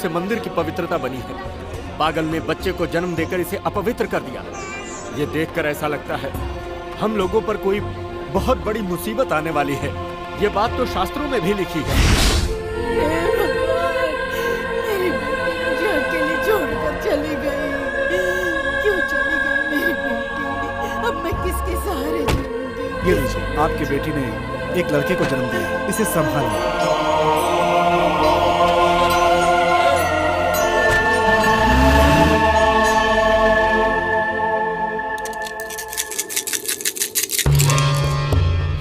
मंदिर की पवित्रता बनी है, पागल ने बच्चे को जन्म देकर इसे अपवित्र कर दिया। ये देखकर ऐसा लगता है हम लोगों पर कोई बहुत बड़ी मुसीबत आने वाली है। ये बात तो शास्त्रों में भी लिखी है। मेरी बेटी मुझे अकेली छोड़कर चली गई। क्यों चली गई मेरी बेटी? अब मैं किसके सहारे जीऊंगी? ये लीजिए, आपकी बेटी ने एक लड़के को जन्म दिया, इसे संभालिए।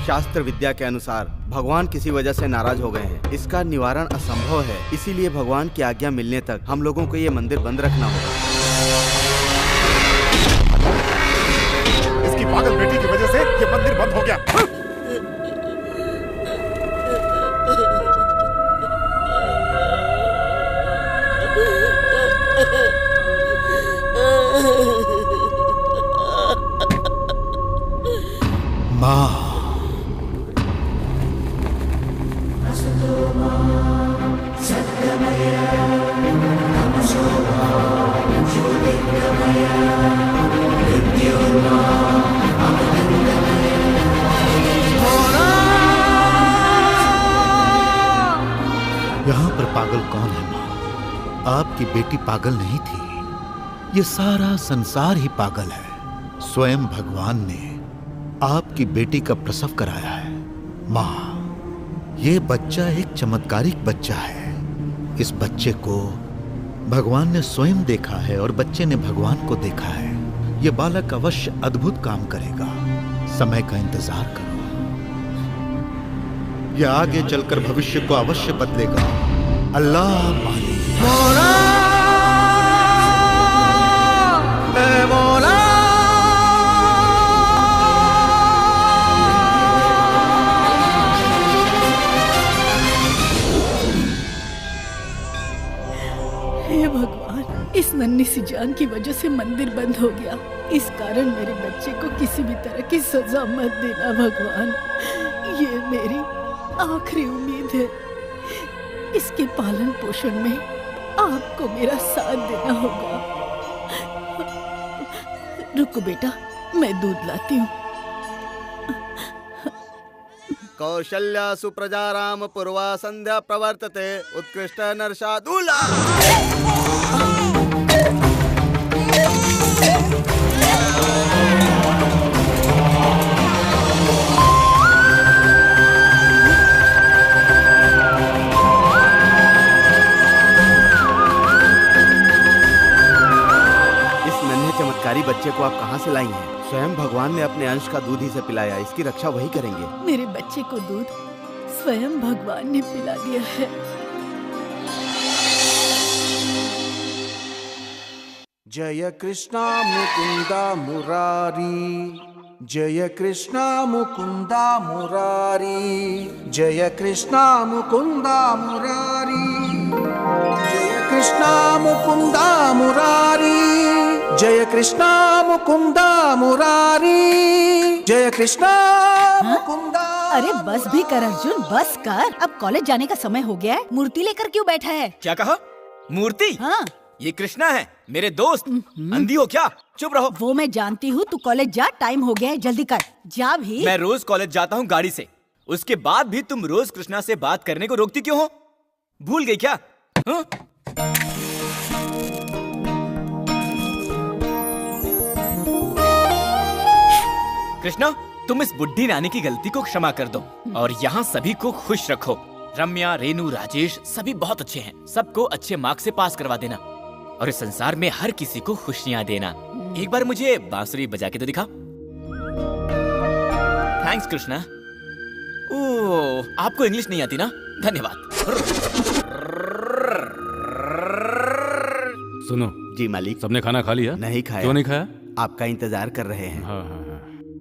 शास्त्र विद्या के अनुसार भगवान किसी वजह से नाराज हो गए हैं। इसका निवारण असंभव है, इसीलिए भगवान की आज्ञा मिलने तक हम लोगों को ये मंदिर बंद रखना होगा। इसकी पागल बेटी की वजह से ये मंदिर बंद हो गया। माँ, यहाँ पर पागल कौन है माँ? आपकी बेटी पागल नहीं थी, ये सारा संसार ही पागल है। स्वयं भगवान ने आपकी बेटी का प्रसव कराया है। माँ, ये बच्चा एक चमत्कारिक बच्चा है। इस बच्चे को भगवान ने स्वयं देखा है और बच्चे ने भगवान को देखा है। ये बालक अवश्य अद्भुत काम करेगा। समय का इंतजार करो, यह आगे चलकर भविष्य को अवश्य बदलेगा। अल्लाह मालिक। हे भगवान, इस नन्ही सी जान की वजह से मंदिर बंद हो गया। इस कारण मेरे बच्चे को किसी भी तरह की सजा मत देना भगवान। ये मेरी आखिरी उम्मीद है। इसके पालन पोषण में आपको मेरा साथ देना होगा। रुको बेटा, मैं दूध लाती हूँ। कौशल्या सुप्रजा राम पूर्वा संध्या प्रवर्तते उत्कृष्ट नरशार्दूला। चमत्कारी बच्चे को आप कहाँ से लाई हैं? स्वयं भगवान ने अपने अंश का दूध ही से पिलाया, इसकी रक्षा वही करेंगे। मेरे बच्चे को दूध स्वयं भगवान ने पिला दिया है। जय कृष्णा मुकुंदा मुरारी, जय कृष्णा मुकुंदा मुरारी, जय कृष्णा मुकुंदा मुरारी, जय कृष्णा मुकुंदा मुरारी, जय कृष्णा मुकुंदा मुरारी, जय कृष्णा मुकुंदा। अरे बस भी कर अर्जुन, बस कर। अब कॉलेज जाने का समय हो गया है। मूर्ति लेकर क्यों बैठा है? क्या कहा? मूर्ति? हाँ, ये कृष्णा है, मेरे दोस्त। अंधी हो क्या? चुप रहो। वो मैं जानती हूँ। तू कॉलेज जा, टाइम हो गया है, जल्दी कर। जा भी। मैं रोज कॉलेज जाता हूँ गाड़ी से, उसके बाद भी तुम रोज कृष्णा से बात करने को रोकती क्यों हो? भूल गई क्या? हाँ? कृष्णा, तुम इस बुढ़ी नानी की गलती को क्षमा कर दो और यहाँ सभी को खुश रखो। रम्या, रेनू, राजेश सभी बहुत अच्छे हैं। सबको अच्छे मार्क्स से पास करवा देना और इस संसार में हर किसी को खुशियाँ देना। एक बार मुझे बांसुरी बजा के तो दिखा। थैंक्स कृष्णा। ओह, आपको इंग्लिश नहीं आती ना? धन्यवाद। सुनो जी मालिक। सबने खाना खा लिया? नहीं खाया। क्यों नहीं खाया? आपका इंतजार कर रहे हैं। हाँ हाँ हाँ।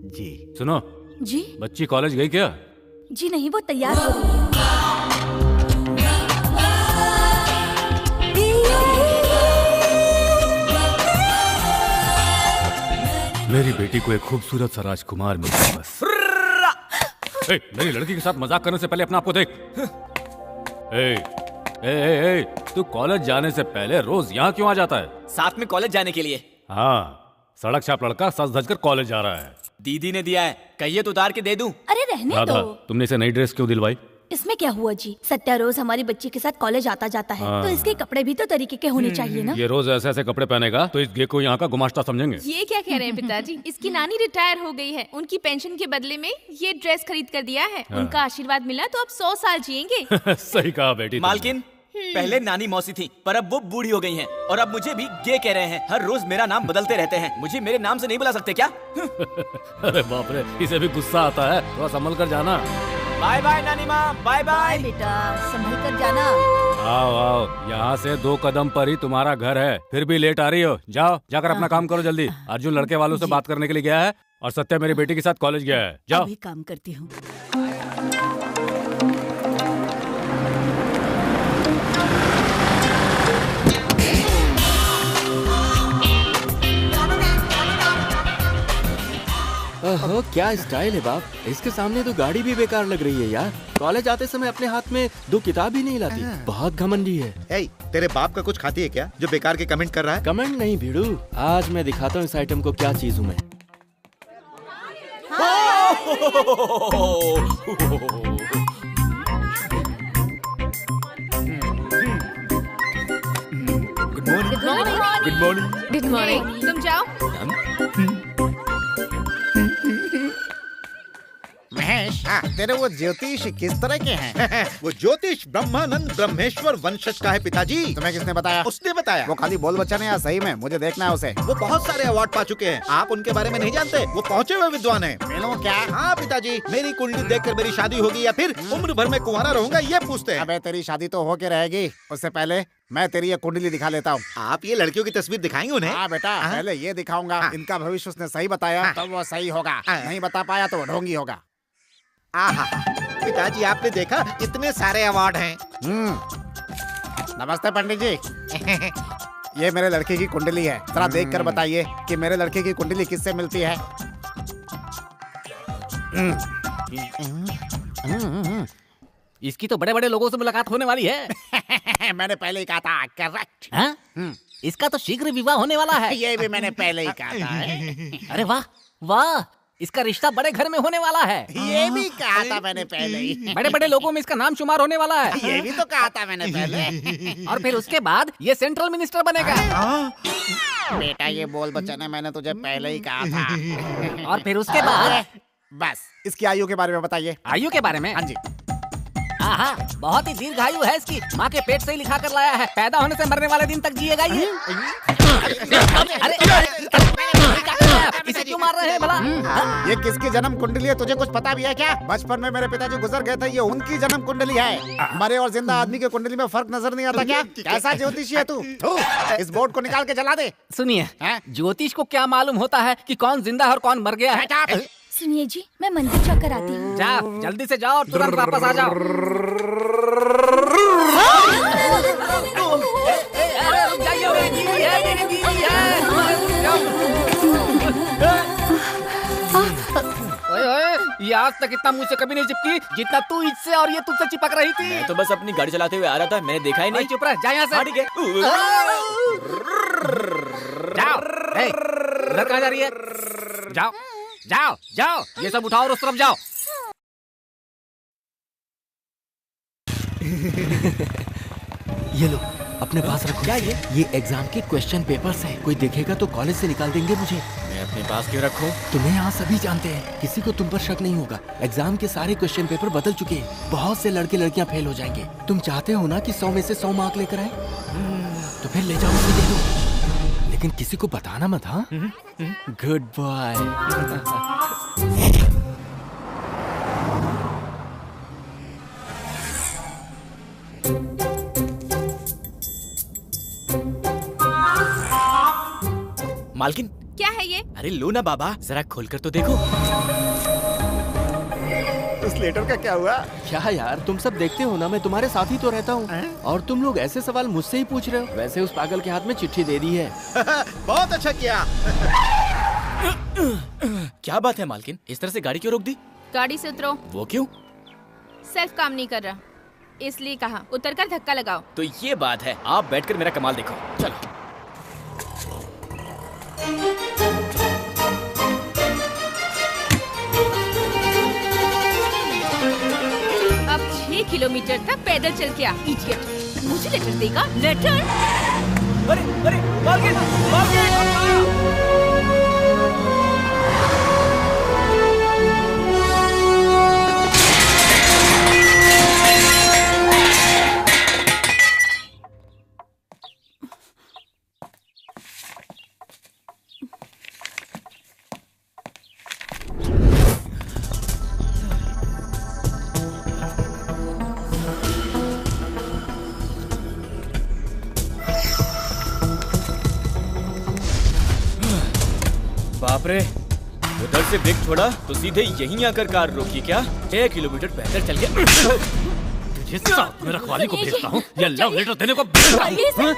जी सुनो जी बच्ची कॉलेज गई क्या? जी नहीं, वो तैयार हो रही है। मेरी बेटी को एक खूबसूरत सा राजकुमार मिल गया बस। मेरी लड़की के साथ मजाक करने से पहले अपना आपको देख। तू कॉलेज जाने से पहले रोज यहाँ क्यों आ जाता है? साथ में कॉलेज जाने के लिए। हाँ, सड़क छाप लड़का सज धज कर कॉलेज जा रहा है। दीदी ने दिया है, कहिए तो उतार के दे दूं। अरे रहने राधा, दो। तुमने इसे नई ड्रेस क्यों दिलवाई? इसमें क्या हुआ जी? सत्या रोज हमारी बच्ची के साथ कॉलेज आता जाता है, हाँ। तो इसके कपड़े भी तो तरीके के होने चाहिए ना। ये रोज ऐसे ऐसे कपड़े पहनेगा तो इस गे को यहाँ का गुमाश्ता समझेंगे। ये क्या कह रहे हैं पिताजी? इसकी नानी रिटायर हो गई है, उनकी पेंशन के बदले में ये ड्रेस खरीद कर दिया है। हाँ। उनका आशीर्वाद मिला तो अब 100 साल जिएंगे। सही कहा बेटी। मालकिन, पहले नानी मौसी थी, पर अब वो बूढ़ी हो गई हैं और अब मुझे भी गे कह रहे हैं। हर रोज मेरा नाम बदलते रहते हैं। मुझे मेरे नाम से नहीं बुला सकते क्या? अरे बाप रे, इसे भी गुस्सा आता है। थोड़ा संभल कर जाना। बाय बाय नानी माँ, बाय बाय। बेटा, संभल कर जाना। आओ आओ, यहाँ से 2 कदम पर ही तुम्हारा घर है, फिर भी लेट आ रही हो। जाओ, जाकर अपना काम करो जल्दी। अर्जुन लड़के वालों से बात करने के लिए गया है और सत्या मेरी बेटी के साथ कॉलेज गया है। जाओ। अभी काम करती हूँ। ओहो, क्या स्टाइल है बाप। इसके सामने तो गाड़ी भी बेकार लग रही है यार। कॉलेज आते समय अपने हाथ में 2 किताब ही नहीं लाती। बहुत घमंडी है। तेरे बाप का कुछ खाती है क्या जो बेकार के कमेंट कर रहा है? कमेंट नहीं भिड़ू, आज मैं दिखाता हूँ इस आइटम को क्या चीज हूँ मैं। Good morning. Good morning. तुम जाओ। महेश, तेरे वो ज्योतिष किस तरह के हैं? वो ज्योतिष ब्रह्मानंद ब्रह्मेश्वर वंशज का है पिताजी। तुम्हें किसने बताया? उसने बताया। वो खाली बोल बच्चा नहीं, सही में मुझे देखना है उसे। वो बहुत सारे अवार्ड पा चुके हैं, आप उनके बारे में नहीं जानते। वो पहुँचे हुए विद्वान हैं। क्या? हाँ पिताजी, मेरी कुंडली देखकर मेरी शादी होगी या फिर उम्र भर में कुंवारा रहूंगा ये पूछते हैं। अबे तेरी शादी तो होके रहेगी, उससे पहले मैं तेरी ये कुंडली दिखा लेता हूँ। आप ये लड़कियों की तस्वीर दिखाएंगे उन्हें? हाँ बेटा, पहले ये दिखाऊंगा। इनका भविष्य उसने सही बताया तब वो सही होगा, नहीं बता पाया तो वो ढोंगी होगा। पिताजी, आपने देखा इतने सारे अवार्ड हैं। नमस्ते पंडित जी। ये मेरे लड़के की कुंडली है, जरा देख कर बताइए कि मेरे लड़के की कुंडली किससे मिलती है। इसकी तो बड़े बड़े लोगों से मुलाकात होने वाली है। मैंने पहले ही कहा था, करेक्ट। हाँ? इसका तो शीघ्र विवाह होने वाला है। ये भी मैंने पहले ही कहा था। अरे वाह वाह, इसका रिश्ता बड़े घर में होने वाला है। ये भी कहा था मैंने पहले ही। बड़े बड़े लोगों में इसका नाम शुमार होने वाला है। ये भी तो कहा था मैंने पहले। और फिर उसके बाद ये सेंट्रल मिनिस्टर बनेगा। बेटा ये बोल बच्चा, मैंने तुझे पहले ही कहा था। और फिर उसके बाद बस इसकी आयु के बारे में बताइए। आयु के बारे में? हाँ जी। हाँ, बहुत ही दीर्घायु है इसकी। माँ के पेट से ही लिखा कर लाया है। पैदा होने से मरने वाले दिन तक जिएगा ये। अरे इसे क्यों मार रहे हैं भला? ये किसकी जन्म कुंडली है, तुझे कुछ पता भी है क्या? बचपन में मेरे पिताजी गुजर गए थे, ये उनकी जन्म कुंडली है। मरे और जिंदा आदमी के कुंडली में फर्क नजर नहीं आता क्या? कैसा ज्योतिषी है तू? इस बोर्ड को निकाल के जला दे। सुनिए, ज्योतिष को क्या मालूम होता है कि कौन जिंदा है और कौन मर गया है? सुनिए जी, मैं मंदिर जाकर आती हूँ। जाओ, जल्दी से जाओ, तुरंत वापस आ जाओ। अरे रुक जाइए, मेरी बीवी है, मेरी बीवी है। ये आज तक इतना मुझसे कभी नहीं चिपकी जितना तू इससे और ये तुझसे चिपक रही थी। मैं तो बस अपनी गाड़ी चलाते हुए आ रहा था, मैंने देखा ही नहीं। चुप रह, जा यहाँ से। ठीक है। जाओ, उधर कहाँ जा रही है? जाओ जाओ जाओ, ये सब उठाओ और उस तरफ जाओ। ये लो, अपने पास रखो। क्या ये एग्जाम के क्वेश्चन पेपर्स हैं। कोई देखेगा तो कॉलेज से निकाल देंगे मुझे। मैं अपने पास क्यों रखूं? तुम्हें यहाँ सभी जानते हैं, किसी को तुम पर शक नहीं होगा। एग्जाम के सारे क्वेश्चन पेपर बदल चुके हैं। बहुत से लड़के लड़कियाँ फेल हो जाएंगे। तुम चाहते हो ना कि 100 में से 100 मार्क लेकर आए? तो फिर ले जाओ, उसे दे दो, लेकिन किसी को बताना मत। हाँ, गुड बॉय। मालकिन, क्या है ये? अरे लो ना बाबा, जरा खोलकर तो देखो। उस लेटर का क्या हुआ? क्या यार, तुम सब देखते हो ना, मैं तुम्हारे साथ ही तो रहता हूँ। और तुम लोग ऐसे सवाल मुझसे ही पूछ रहे हो। वैसे उस पागल के हाथ में चिट्ठी दे दी है। बहुत अच्छा किया। क्या बात है मालकिन, इस तरह से गाड़ी क्यों रोक दी? गाड़ी से उतरो। वो क्यों? सेल्फ काम नहीं कर रहा, इसलिए कहा। उतरकर धक्का लगाओ। तो ये बात है, आप बैठकर मेरा कमाल देखो। चलो। अब 6 किलोमीटर तक पैदल चल के आ, इडियट। मुझे लेटर देगा? लेटर? अरे अरे मालकिन, मालकिन! बाप रे, उधर से ब्रेक छोड़ा तो सीधे यहीं आकर कार रोकी क्या? 6 किलोमीटर पैदल चल गया। तुझे साथ में रखवाली को भेजता हूँ या लव लेटर देने को भेजता हूँ।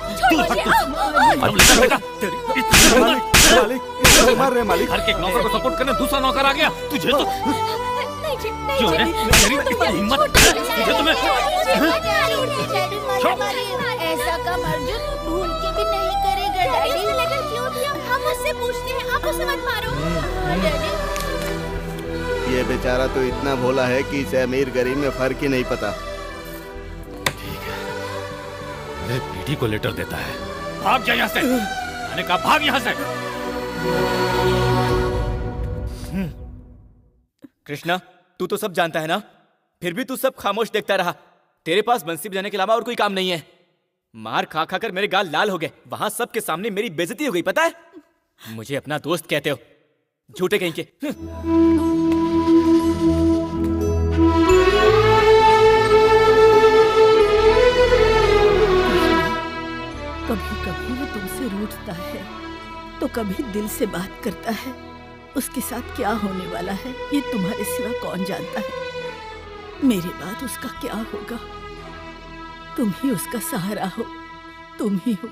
मार रहे मालिक। घर के एक नौकर को सपोर्ट करने दूसरा नौकर आ गया। तुझे तो क्यों है? मेरी इतनी हिम्मत तुझे तो मैं ऐसा काम अर्जुन भूल के भी नहीं करेगा डैडी। लेटर क्यों दिया? हम उससे पूछते हैं, आप उसे मत मारो। डैडी, ये बेचारा तो इतना भोला है कि इसे अमीर गरीब में फर्क ही नहीं पता। मेरे बेटी को लेटर देता है। भाग जा यहाँ से। मैंने कहा भाग यहाँ से। कृष्णा, तू तो सब जानता है ना, फिर भी तू सब खामोश देखता रहा। तेरे पास बंसी बजाने के अलावा और कोई काम नहीं है। मार खा खा कर मेरे गाल लाल हो गए। वहां सबके सामने मेरी बेइज्जती हो गई, पता है? मुझे अपना दोस्त कहते हो, झूठे कहीं के। कभी कभी वो तुमसे रूठता है तो कभी दिल से बात करता है। उसके साथ क्या होने वाला है ये तुम्हारे सिवा कौन जानता है। मेरे बाद उसका क्या होगा? तुम ही उसका सहारा हो, तुम ही हो।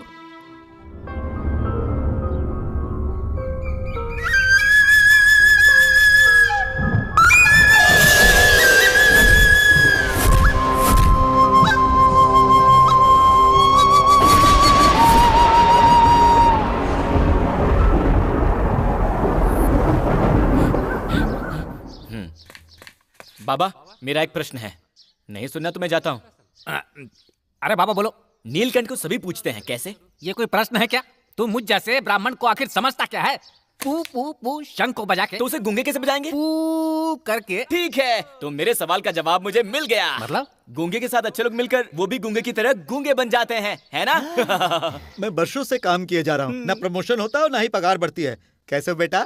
बाबा मेरा एक प्रश्न है, नहीं सुनना तो मैं जाता हूँ। अरे बाबा बोलो। नीलकंठ को सभी पूछते हैं, कैसे? ये कोई प्रश्न है क्या? तू मुझ जैसे ब्राह्मण को आखिर समझता क्या है? पू पू पू शंख को बजा के। तो उसे गूंगे कैसे बजाएंगे? पू करके। ठीक है, तो मेरे सवाल का जवाब मुझे मिल गया। मतलब? गूंगे के साथ अच्छे लोग मिलकर वो भी गूंगे की तरह गूंगे बन जाते हैं, है ना? मैं वर्षों से काम किए जा रहा हूँ, ना प्रमोशन होता है ना ही पगार बढ़ती है। कैसे हो बेटा?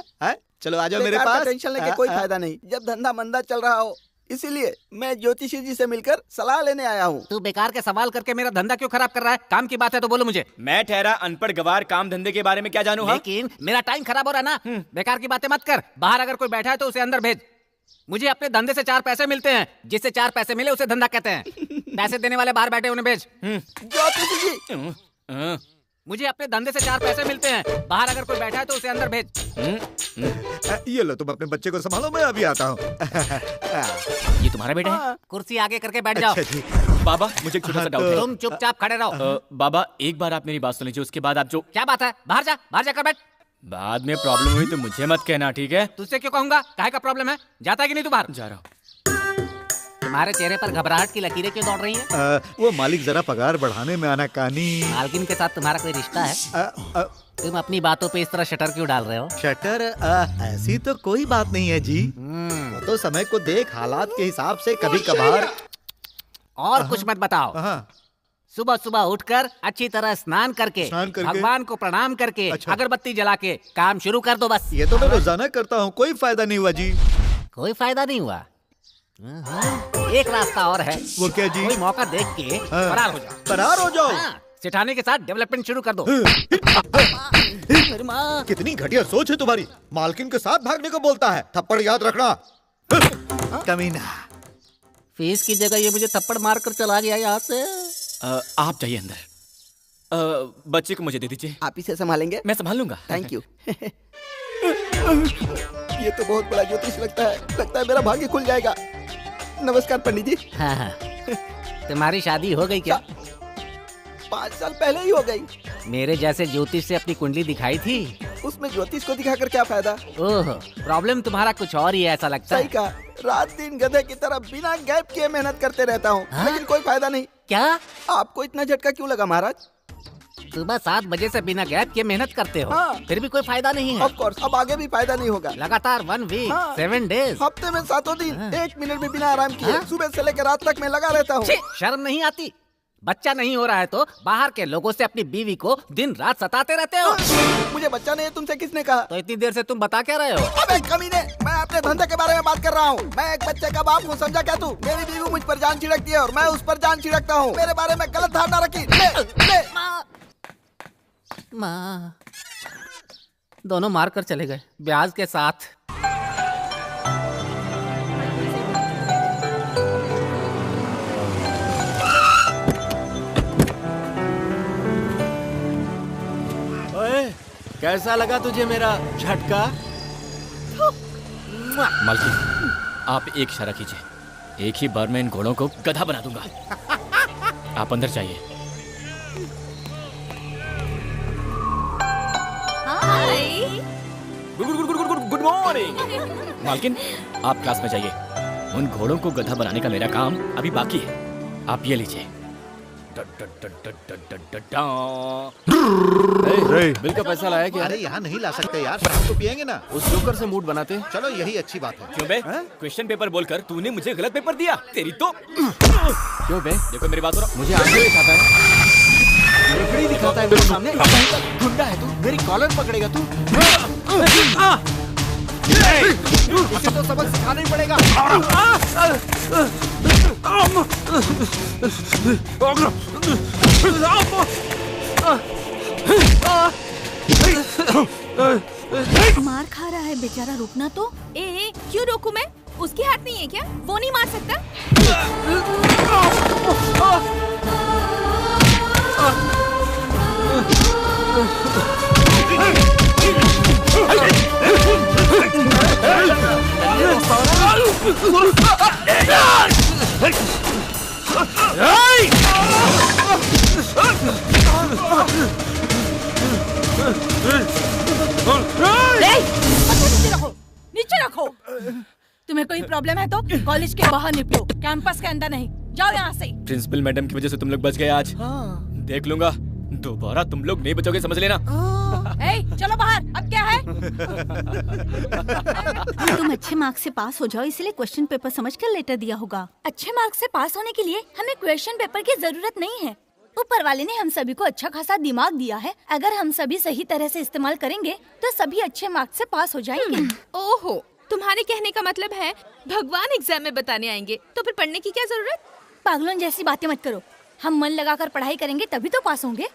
चलो आ जाओ मेरे पास। टेंशन लेके कोई फायदा नहीं, जब धंधा मंदा चल रहा हो, इसीलिए मैं ज्योतिषी जी से मिलकर सलाह लेने आया हूँ। तू बेकार के सवाल करके मेरा धंधा क्यों खराब कर रहा है? काम की बात है तो बोलो मुझे। मैं ठहरा अनपढ़ गवार, काम धंधे के बारे में क्या जानूँ? लेकिन मेरा टाइम खराब हो रहा है ना। बेकार की बातें मत कर। बाहर अगर कोई बैठा है तो उसे अंदर भेज। मुझे अपने धंधे से 4 पैसे मिलते हैं, जिससे 4 पैसे मिले उसे धंधा कहते हैं। पैसे देने वाले बाहर बैठे उन्हें भेज। ज्योतिषी जी, मुझे अपने धंधे से 4 पैसे मिलते हैं, बाहर अगर कोई बैठा है तो उसे अंदर भेज। ये लो, तुम अपने बच्चे को संभालो, मैं अभी आता हूँ। ये तुम्हारा बेटा है? कुर्सी आगे करके बैठ जाओ। बाबा मुझे एक छोटा सा डाउट है। तुम चुपचाप खड़े रहो। बाबा एक बार आप मेरी बात सुन लीजिए, उसके बाद आप जो। क्या बात है? बाहर जाकर बैठ। बाद में प्रॉब्लम हुई तो मुझे मत कहना, ठीक है? तुझसे क्यों कहूंगा? काहे का प्रॉब्लम है? जाता है कि नहीं तू बाहर? जा रहा हूँ। तुम्हारे चेहरे पर घबराहट की लकीरें क्यों दौड़ रही हैं? वो मालिक जरा पगार बढ़ाने में आनाकानी। मालकिन के साथ तुम्हारा कोई रिश्ता है? तुम अपनी बातों पे इस तरह शटर क्यों डाल रहे हो? शटर? ऐसी तो कोई बात नहीं है जी। वो तो समय को देख हालात के हिसाब से कभी कभार। और कुछ मत बताओ। सुबह सुबह उठकर अच्छी तरह स्नान करके भगवान को प्रणाम करके अगरबत्ती जला के काम शुरू कर दो बस। ये तो मैं रोजाना करता हूँ, कोई फायदा नहीं हुआ जी। कोई फायदा नहीं हुआ? एक रास्ता और है। वो क्या जी? कोई मौका देख के फरार हो जाओ। फरार हो जाओ? सेठानी के साथ डेवलपमेंट शुरू कर दो। कितनी घटिया सोच है तुम्हारी। मालकिन के साथ भागने को बोलता है। थप्पड़ याद रखना। कमीना। फीस की जगह ये मुझे थप्पड़ मार कर चला गया यहाँ से। आप जाइए अंदर। बच्चे को मुझे दे दीजिए। आप इसे संभालेंगे? मैं संभाल लूंगा। Thank you. ये तो बहुत बड़ा ज्योतिष लगता है मेरा भाग्य खुल जाएगा। नमस्कार पंडित जी। हाँ। तुम्हारी शादी हो गई क्या? 5 साल पहले ही हो गई। मेरे जैसे ज्योतिष से अपनी कुंडली दिखाई थी। उसमें ज्योतिष को दिखाकर क्या फायदा? ओह, प्रॉब्लम तुम्हारा कुछ और ही है ऐसा लगता है। सही कहा, रात दिन गधे की तरह बिना गैप किए मेहनत करते रहता हूँ, लेकिन कोई फायदा नहीं। क्या? आपको इतना झटका क्यों लगा महाराज? सुबह 7 बजे से बिना गैप किए मेहनत करते हो। फिर भी कोई फायदा नहीं है। ऑफ कोर्स, अब आगे भी फायदा नहीं होगा। लगातार 1 वीक 7 डेज, हफ्ते में 7 दिन 1 मिनट भी बिना आराम किए सुबह से लेकर रात तक मैं लगा रहता हूँ। शर्म नहीं आती? बच्चा नहीं हो रहा है तो बाहर के लोगों से अपनी बीवी को दिन रात सताते रहते हो। मुझे बच्चा नहीं है, तुमसे किसने कहा? तो इतनी देर से तुम बता क्या रहे हो? अबे कमीने, मैं अपने धंधे के बारे में बात कर रहा हूँ। मैं एक बच्चे का बाप हूँ, समझा क्या तू? मेरी बीवी मुझ पर जान छिड़कती है और मैं उस पर जान छिड़कता हूँ। मेरे बारे में गलत धारणा रखी। ले। माँ, दोनों मार कर चले गए ब्याज के साथ। कैसा लगा तुझे मेरा झटका? मालकिन, आप एक इशारा कीजिए, एक ही बार में इन घोड़ों को गधा बना दूंगा। आप अंदर जाइए। Good morning. मालकिन, आप क्लास में जाइए। उन घोड़ों को गधा बनाने का मेरा काम अभी बाकी है। आप ये लीजिए। बिल का पैसा लाया क्या? अरे यहाँ नहीं ला सकते यार, शाम को पियेंगे ना। उस जोकर से मूड बनाते। चलो यही अच्छी बात है। क्यों बे? क्वेश्चन पेपर बोलकर तूने मुझे गलत पेपर दिया। तेरी तो। क्यों बे? देखो मेरी बात सुनो। मुझे आगे दिखाता है, लकड़ी दिखाता है मेरे सामने। गुंडा है तू, मेरी कॉलर पकड़ेगा तू। इसे तो सबक सिखाना ही पड़ेगा। मार खा रहा है बेचारा, रुकना तो। क्यों रोकूं मैं? उसकी हाथ नहीं है क्या? वो नहीं मार सकता? नीचे रखो। तुम्हें कोई प्रॉब्लम प्रॉब्लम है तो कॉलेज के बाहर निकलो, कैंपस के अंदर नहीं। जाओ यहाँ से। प्रिंसिपल मैडम की वजह से तुम लोग बच गए आज। देख लूंगा, दोबारा तुम लोग नहीं बचोगे, समझ लेना। चलो बाहर। अब क्या है? तुम अच्छे मार्क्स से पास हो जाओ, इसलिए क्वेश्चन पेपर समझकर लेटर दिया होगा। अच्छे मार्क्स से पास होने के लिए हमें क्वेश्चन पेपर की जरूरत नहीं है। ऊपर वाले ने हम सभी को अच्छा खासा दिमाग दिया है। अगर हम सभी सही तरह से इस्तेमाल करेंगे तो सभी अच्छे मार्क्स से पास हो जाएंगे। ओहो, तुम्हारे कहने का मतलब है भगवान एग्जाम में बताने आएंगे, तो फिर पढ़ने की क्या जरूरत? पागलों जैसी बातें मत करो। हम मन लगाकर पढ़ाई करेंगे तभी तो पास होंगे।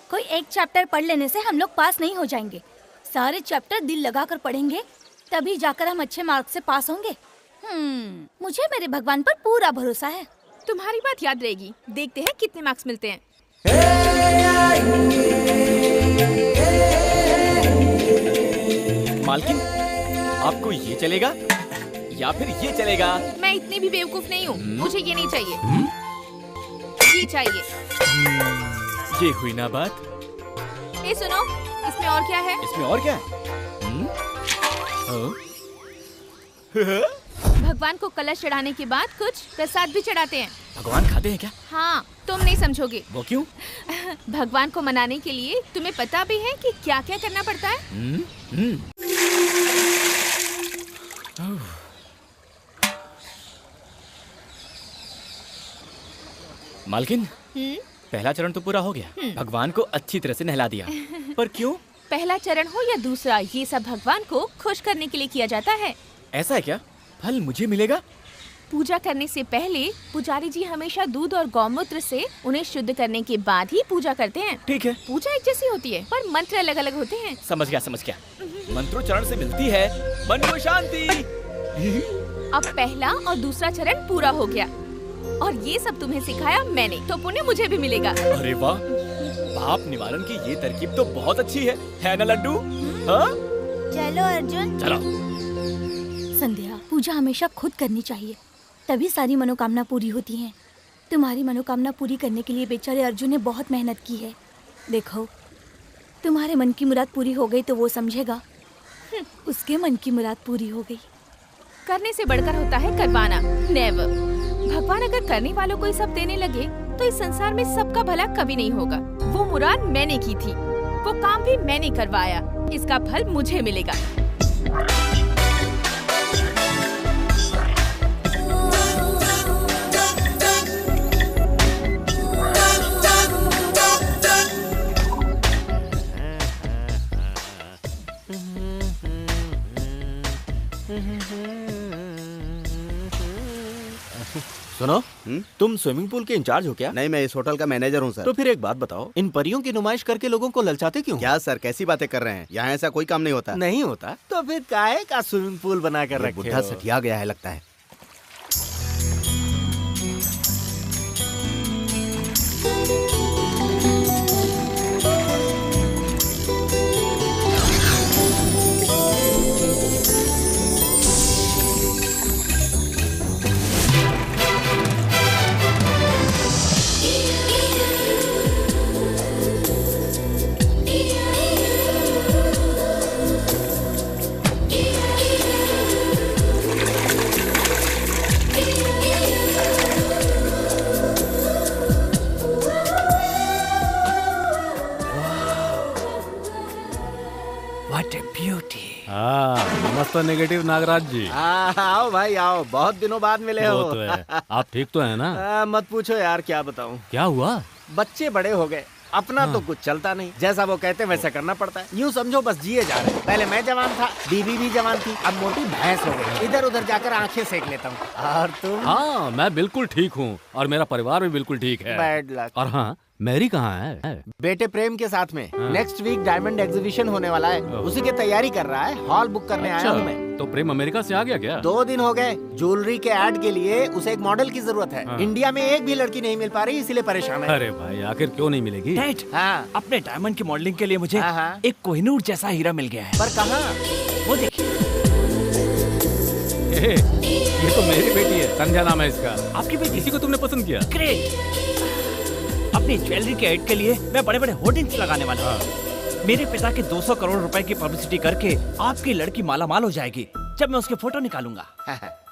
कोई एक चैप्टर पढ़ लेने से हम लोग पास नहीं हो जाएंगे। सारे चैप्टर दिल लगाकर पढ़ेंगे तभी जाकर हम अच्छे मार्क्स से पास होंगे। मुझे मेरे भगवान पर पूरा भरोसा है। तुम्हारी बात याद रहेगी। देखते हैं कितने मार्क्स मिलते हैं। मालकिन, आपको ये चलेगा या फिर ये चलेगा? मैं इतनी भी बेवकूफ नहीं हूँ। मुझे ये नहीं चाहिए, ये चाहिए। ये हुई ना बात। ए सुनो, इसमें और क्या है? इसमें और क्या है? भगवान को कलश चढ़ाने के बाद कुछ प्रसाद भी चढ़ाते हैं। भगवान खाते हैं क्या? हाँ, तुम नहीं समझोगे। वो क्यों? भगवान को मनाने के लिए तुम्हें पता भी है कि क्या क्या करना पड़ता है? मालकिन, पहला चरण तो पूरा हो गया। भगवान को अच्छी तरह से नहला दिया, पर क्यों? पहला चरण हो या दूसरा, ये सब भगवान को खुश करने के लिए किया जाता है। ऐसा है क्या? फल मुझे मिलेगा? पूजा करने से पहले पुजारी जी हमेशा दूध और गौमूत्र से उन्हें शुद्ध करने के बाद ही पूजा करते हैं। ठीक है। पूजा एक जैसी होती है पर मंत्र अलग अलग होते हैं। समझ गया। मंत्रोच्चारण से मिलती है मन को शांति। अब पहला और दूसरा चरण पूरा हो गया और ये सब तुम्हें सिखाया मैंने, तो पुण्य मुझे भी मिलेगा। अरे वाह, पाप निवारण की ये तरकीब तो बहुत अच्छी है ना लड्डू? हाँ? चलो अर्जुन। चलो। संध्या, पूजा हमेशा खुद करनी चाहिए, तभी सारी मनोकामना पूरी होती हैं। तुम्हारी मनोकामना पूरी करने के लिए बेचारे अर्जुन ने बहुत मेहनत की है। देखो, तुम्हारे मन की मुराद पूरी हो गई तो वो समझेगा उसके मन की मुराद पूरी हो गई। करने से बढ़कर होता है करवाना। नेवर। भगवान अगर करने वालों को ये सब देने लगे तो इस संसार में सबका भला कभी नहीं होगा। वो मुराद मैंने की थी, वो काम भी मैंने करवाया, इसका फल मुझे मिलेगा। सुनो, तुम स्विमिंग पूल के इंचार्ज हो क्या? नहीं, मैं इस होटल का मैनेजर हूँ सर। तो फिर एक बात बताओ, इन परियों की नुमाइश करके लोगों को ललचाते क्यों? क्या सर, कैसी बातें कर रहे हैं? यहाँ ऐसा कोई काम नहीं होता। नहीं होता तो फिर काहे का स्विमिंग पूल बना कर रखे हो? बुढ़ा सठिया गया है लगता है। नमस्ते नेगेटिव नागराज जी। आओ भाई आओ, बहुत दिनों बाद मिले हो। वो तो है। आप ठीक तो है ना? मत पूछो यार, क्या बताऊं। क्या हुआ? बच्चे बड़े हो गए, अपना तो कुछ चलता नहीं। जैसा वो कहते वैसा करना पड़ता है। यूँ समझो बस जिए जा रहे हैं। पहले मैं जवान था, बीवी भी जवान थी, अब मोटी भैंस हो गई। इधर उधर जाकर आंखें सेक लेता हूँ। और तुम? हाँ, मैं बिल्कुल ठीक हूँ और मेरा परिवार भी बिल्कुल ठीक है। Bad luck. और हाँ, मैरी कहाँ है? बेटे प्रेम के साथ में। नेक्स्ट वीक डायमंड एग्जीबिशन होने वाला है, उसी की तैयारी कर रहा है। हॉल बुक करने आया हूँ मैं। तो प्रेम अमेरिका से आ गया क्या? 2 दिन हो गए। ज्वेलरी के ऐड के लिए उसे एक मॉडल की जरूरत है। इंडिया में एक भी लड़की नहीं मिल पा रही, इसीलिए परेशान है। अरे भाई, आखिर क्यों नहीं मिलेगी? डैड, अपने डायमंड की मॉडलिंग के लिए मुझे एक कोहिनूर जैसा हीरा मिल गया है। पर कहाँ? वो देखिए। ये तो मेरी बेटी है, संध्या नाम है इसका। आपकी बेटी? इसी को तुमने पसंद किया? ग्रेट। अपनी ज्वेलरी के ऐड के लिए मैं बड़े बड़े होर्डिंग्स लगाने वाला हूँ। मेरे पिता के 200 करोड़ रुपए की पब्लिसिटी करके आपकी लड़की माला माल हो जाएगी जब मैं उसके फोटो निकालूंगा।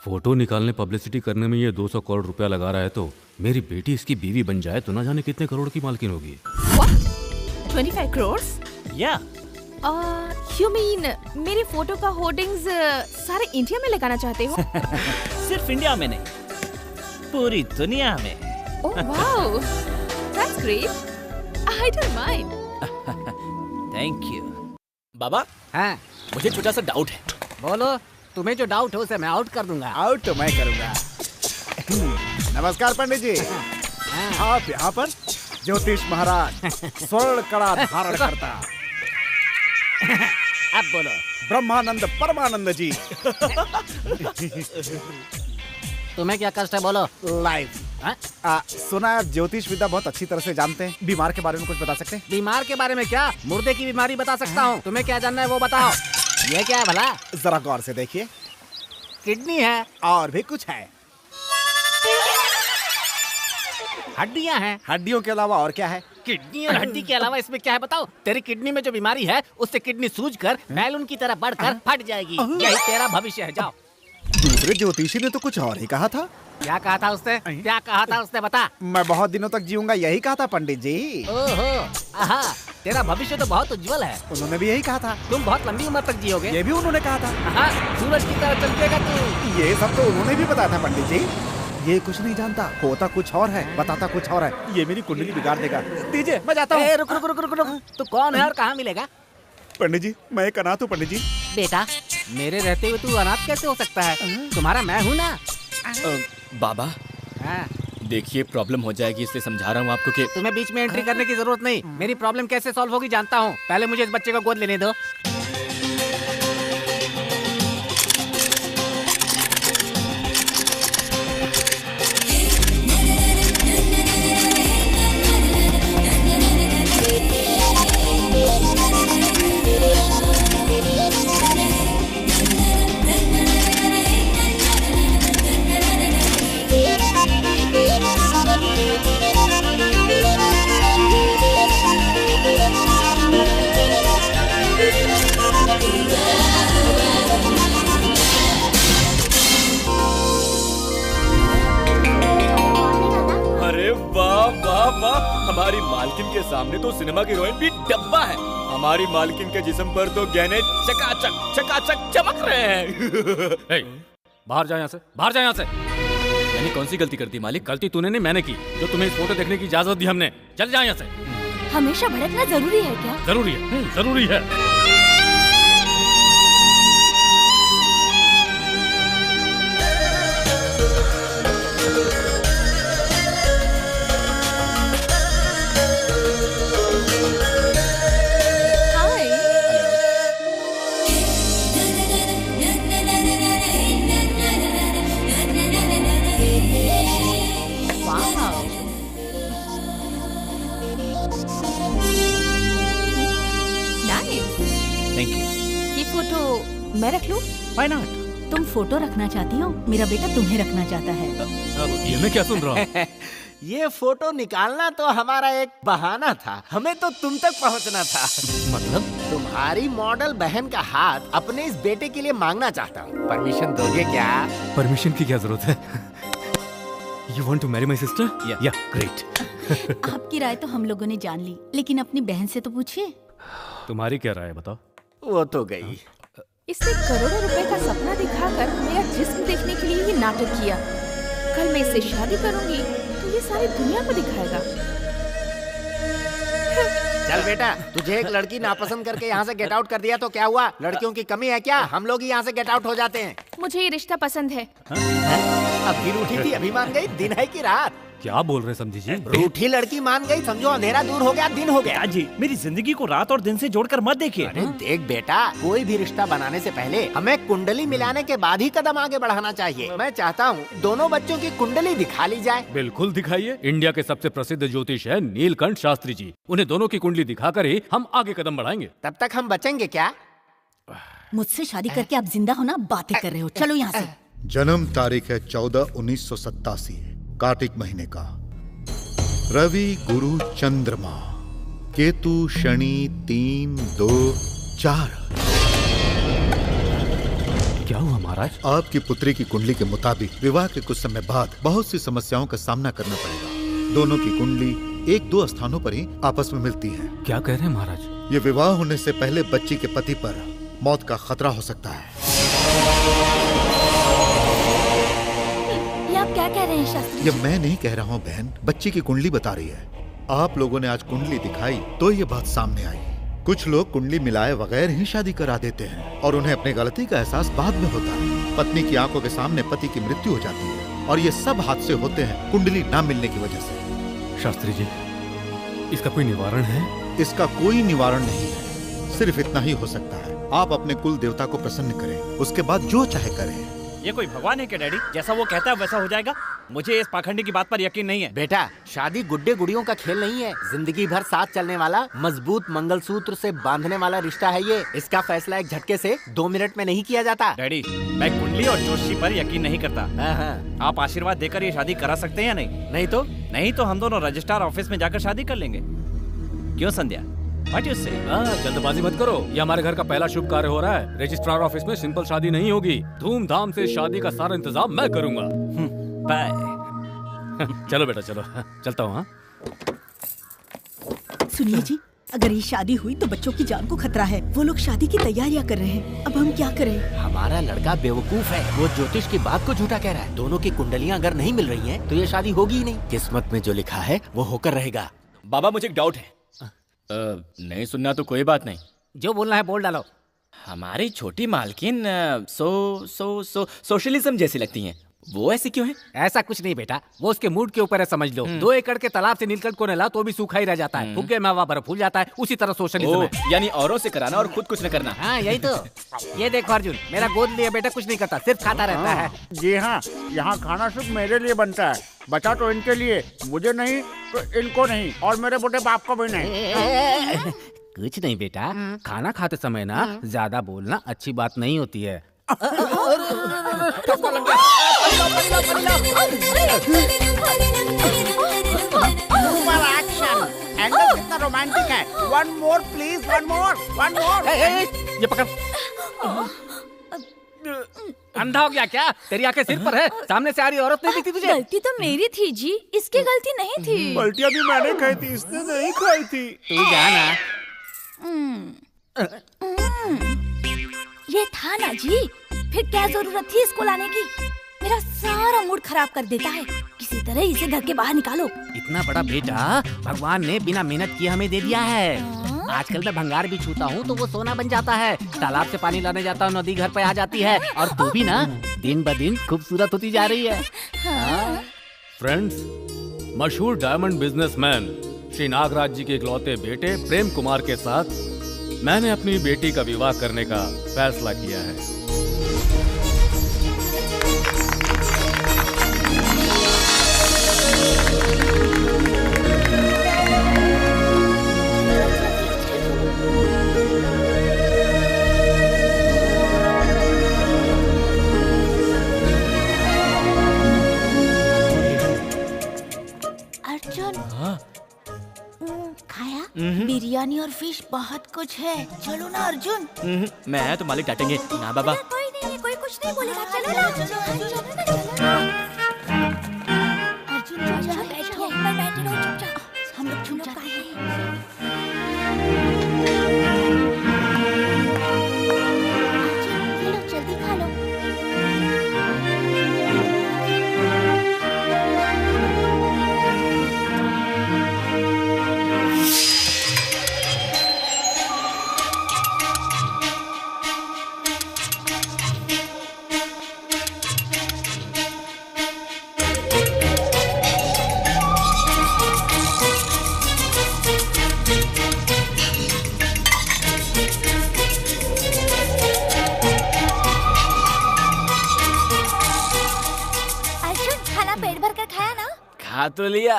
फोटो निकालने पब्लिसिटी करने में ये 200 करोड़ रुपया लगा रहा है, तो मेरी बेटी इसकी बीवी बन जाए तो ना जाने कितने करोड़ की मालकिन होगी। 25 करोड़? या यू मीन मेरे फोटो का होर्डिंग्स सारे इंडिया में लगाना चाहते हो? सिर्फ इंडिया में नहीं, पूरी दुनिया में। Oh wow, that's great. I don't mind. Thank you. बाबा, हाँ मुझे छोटा सा डाउट है। बोलो, तुम्हें जो डाउट हो उसे मैं आउट कर दूंगा। आउट तो मैं करूंगा। नमस्कार पंडित जी। आप यहाँ पर? ज्योतिष महाराज स्वर्ण कड़ा धारण करता। अब बोलो। ब्रह्मानंद परमानंद जी। तुम्हें क्या कष्ट है, बोलो। लाइफ। सुना है आप ज्योतिष विद्या बहुत अच्छी तरह से जानते हैं। बीमार के बारे में कुछ बता सकते हैं? बीमार के बारे में क्या, मुर्दे की बीमारी बता सकता हूँ। तुम्हें क्या जानना है वो बताओ। ये क्या है भला? जरा गौर से देखिए। किडनी है। और भी कुछ है? हड्डियाँ हैं। हड्डियों के अलावा और क्या है? किडनी और हड्डी के अलावा इसमें क्या है बताओ? तेरी किडनी में जो बीमारी है उससे किडनी सूजकर बैलून की तरह बढ़कर फट जाएगी। यही तेरा भविष्य है। जाओ। दूसरे ज्योतिषी ने तो कुछ और ही कहा था। क्या कहा था उसने? क्या कहा था उसने, बता। मैं बहुत दिनों तक जीऊंगा, यही कहा था पंडित जी। ओहो, आहा, तेरा भविष्य तो बहुत उज्जवल है। उन्होंने भी यही कहा था। तुम बहुत लंबी उम्र तक जियोगे। ये भी उन्होंने कहा था। हाँ, सूरज की तरह चमकेगा तू। ये सब तो उन्होंने भी बताया था पंडित जी। ये कुछ नहीं जानता, होता कुछ और है, बताता कुछ और है। ये मेरी कुंडली बिगाड़ देगा। दीजिए, मैं जाता हूँ। रुक रुक रुक रुक रुक। तू कौन है और कहाँ मिलेगा? पंडित जी, मैं एक अनाथ हूँ पंडित जी। बेटा, मेरे रहते हुए तू अनाथ कैसे हो सकता है? तुम्हारा मैं हूँ ना। बाबा, देखिए प्रॉब्लम हो जाएगी, इसलिए समझा रहा हूँ आपको कि तुम्हें बीच में एंट्री करने की जरूरत नहीं। मेरी प्रॉब्लम कैसे सॉल्व होगी जानता हूँ। पहले मुझे इस बच्चे को गोद लेने दो। हमारी मालकिन के सामने तो सिनेमा की हीरोइन भी डब्बा है। हमारी मालकिन के जिस्म पर तो गहने चकाचक चमक रहे हैं। बाहर जा यहाँ से, बाहर जा यहाँ से। मैंने कौन सी गलती कर दी मालिक? गलती तूने नहीं, मैंने की। जो तुम्हें इस फोटो देखने की इजाजत दी हमने। चल जा यहाँ से। हमेशा भड़कना जरूरी है क्या? जरूरी है, जरूरी है। मैं रख लूं? Why not? तुम फोटो रखना चाहती हो, मेरा बेटा तुम्हें रखना चाहता है। ये मैं क्या सुन रहा हूँ? ये फोटो निकालना तो हमारा एक बहाना था, हमें तो तुम तक पहुँचना था। मतलब? तुम्हारी मॉडल बहन का हाथ अपने इस बेटे के लिए मांगना चाहता हूँ। परमिशन दोगे क्या? परमिशन की क्या जरूरत है? You want to marry my sister? Yeah, great. आपकी राय तो हम लोगों ने जान ली, लेकिन अपनी बहन से तो पूछिए। तुम्हारी क्या राय है, बताओ? वो तो गई। इसने करोड़ों रुपए का सपना दिखाकर मेरा जिस्म देखने के लिए ये नाटक किया। कल मैं इससे शादी करूंगी तो ये सारी दुनिया को दिखाएगा। चल बेटा, तुझे एक लड़की नापसंद करके यहाँ से गेट आउट कर दिया तो क्या हुआ? लड़कियों की कमी है क्या? हम लोग ही यहाँ से गेट आउट हो जाते हैं। मुझे ये रिश्ता पसंद है। अभी रूठी थी, अभी मान गई। दिन है कि रात? क्या बोल रहे समझी जी? रूठी लड़की मान गई, समझो अंधेरा दूर हो गया, दिन हो गया। जी, मेरी जिंदगी को रात और दिन से जोड़कर मत देखिए। अरे देख बेटा, कोई भी रिश्ता बनाने से पहले हमें कुंडली मिलाने के बाद ही कदम आगे बढ़ाना चाहिए। मैं चाहता हूँ दोनों बच्चों की कुंडली दिखा ली जाए। बिल्कुल दिखाइए। इंडिया के सबसे प्रसिद्ध ज्योतिष है नीलकंठ शास्त्री जी। उन्हें दोनों की कुंडली दिखाकर ही हम आगे कदम बढ़ाएंगे। तब तक हम बचेंगे क्या? मुझसे शादी करके आप जिंदा हो ना, बातें कर रहे हो। चलो यहाँ से। जन्म तारीख है 14/1987 कार्तिक महीने का। रवि गुरु चंद्रमा, केतु शनि 3, 2, 4। क्या हुआ महाराज? आपकी पुत्री की कुंडली के मुताबिक विवाह के कुछ समय बाद बहुत सी समस्याओं का सामना करना पड़ेगा। दोनों की कुंडली 1-2 स्थानों पर ही आपस में मिलती है। क्या कह रहे हैं महाराज? ये विवाह होने से पहले बच्ची के पति पर मौत का खतरा हो सकता है। ये आप क्या कह रहे हैं शास्त्री? ये मैं नहीं कह रहा हूँ बहन, बच्ची की कुंडली बता रही है। आप लोगों ने आज कुंडली दिखाई तो ये बात सामने आई। कुछ लोग कुंडली मिलाए बगैर ही शादी करा देते हैं और उन्हें अपनी गलती का एहसास बाद में होता है। पत्नी की आंखों के सामने पति की मृत्यु हो जाती है और ये सब हादसे होते हैं कुंडली ना मिलने की वजह से। शास्त्री जी, इसका कोई निवारण है? इसका कोई निवारण नहीं है, सिर्फ इतना ही हो सकता है। आप अपने कुल देवता को प्रसन्न करें, उसके बाद जो चाहे करें। ये कोई भगवान है क्या डैडी? जैसा वो कहता है वैसा हो जाएगा? मुझे इस पाखंडी की बात पर यकीन नहीं है। बेटा, शादी गुड्डे गुड़ियों का खेल नहीं है। जिंदगी भर साथ चलने वाला मजबूत मंगलसूत्र से बांधने वाला रिश्ता है ये। इसका फैसला एक झटके से 2 मिनट में नहीं किया जाता। डैडी, मैं कुंडली और जोशी पर यकीन नहीं करता। आप आशीर्वाद देकर ये शादी करा सकते हैं या नहीं? नहीं तो हम दोनों रजिस्ट्रार ऑफिस में जाकर शादी कर लेंगे। क्यों संध्या? What you say? जल्दबाजी मत करो, ये हमारे घर का पहला शुभ कार्य हो रहा है। रजिस्ट्रार ऑफिस में सिंपल शादी नहीं होगी, धूमधाम से शादी का सारा इंतजाम मैं करूंगा। बाय। चलो बेटा चलो, चलता हूँ। सुनिए जी, अगर ये शादी हुई तो बच्चों की जान को खतरा है। वो लोग शादी की तैयारियां कर रहे हैं, अब हम क्या करें? हमारा लड़का बेवकूफ है, वो ज्योतिष की बात को झूठा कह रहा है। दोनों की कुंडलियाँ अगर नहीं मिल रही हैं, तो ये शादी होगी ही नहीं। किस्मत में जो लिखा है वो होकर रहेगा। बाबा, मुझे एक डाउट है। नहीं सुनना तो कोई बात नहीं, जो बोलना है बोल डालो। हमारी छोटी मालकिन सोशलिज्म जैसी लगती हैं, वो ऐसी क्यों है? ऐसा कुछ नहीं बेटा, वो उसके मूड के ऊपर है, समझ लो। 2 एकड़ के तालाब से नीलकंठ को नहला तो भी सूखा ही रह जाता है, फुग्गे में हवा बर्फ फूल जाता है, उसी तरह सोशलिज्म है। यानी औरों से कराना और खुद कुछ न करना। हाँ यही तो। ये देखो अर्जुन, मेरा गोद लिया बेटा कुछ नहीं करता, सिर्फ खाता रहता है। जी हाँ, यहाँ खाना सिर्फ मेरे लिए बनता है। बचा तो इनके लिए, मुझे नहीं तो इनको नहीं, और मेरे बड़े बाप को भी नहीं। कुछ नहीं बेटा, खाना खाते समय ना ज्यादा बोलना अच्छी बात नहीं होती है। एंगल कितना रोमांटिक है। One more please, one more. ये पकड़। अंधा हो गया क्या? तेरी आंखें सिर पर है, सामने से आ रही औरत नहीं दिखती तुझे? गलती तो मेरी थी जी, इसकी गलती नहीं थी। पलटियाँ भी मैंने खाई थी, इसने नहीं खाई थी। तू जाना। ये था ना जी, फिर क्या जरूरत थी इसको लाने की? मेरा सारा मूड खराब कर देता है। किसी तरह इसे घर के बाहर निकालो। इतना बड़ा बेटा भगवान ने बिना मेहनत किए हमें दे दिया है। आजकल मैं भंगार भी छूता हूँ तो वो सोना बन जाता है। तालाब से पानी लाने जाता हूँ, नदी घर पे आ जाती है। और तू भी ना दिन ब दिन खूबसूरत होती जा रही है। फ्रेंड्स, मशहूर डायमंड बिजनेसमैन श्री नागराज जी के इकलौते बेटे प्रेम कुमार के साथ मैंने अपनी बेटी का विवाह करने का फैसला किया है। खाया? बिरयानी और फिश बहुत कुछ है, चलो ना अर्जुन। मैं तो मालिक डांटेंगे ना बाबा। कोई नहीं, कोई कुछ नहीं बोलेगा, चलो ना। अर्जुन चुपचाप बैठो, मैं बैठी रहूं चुपचाप। हम लोग चुपचाप खाएंगे। अर्जुन, लो जल्दी खा लो। खा तो लिया,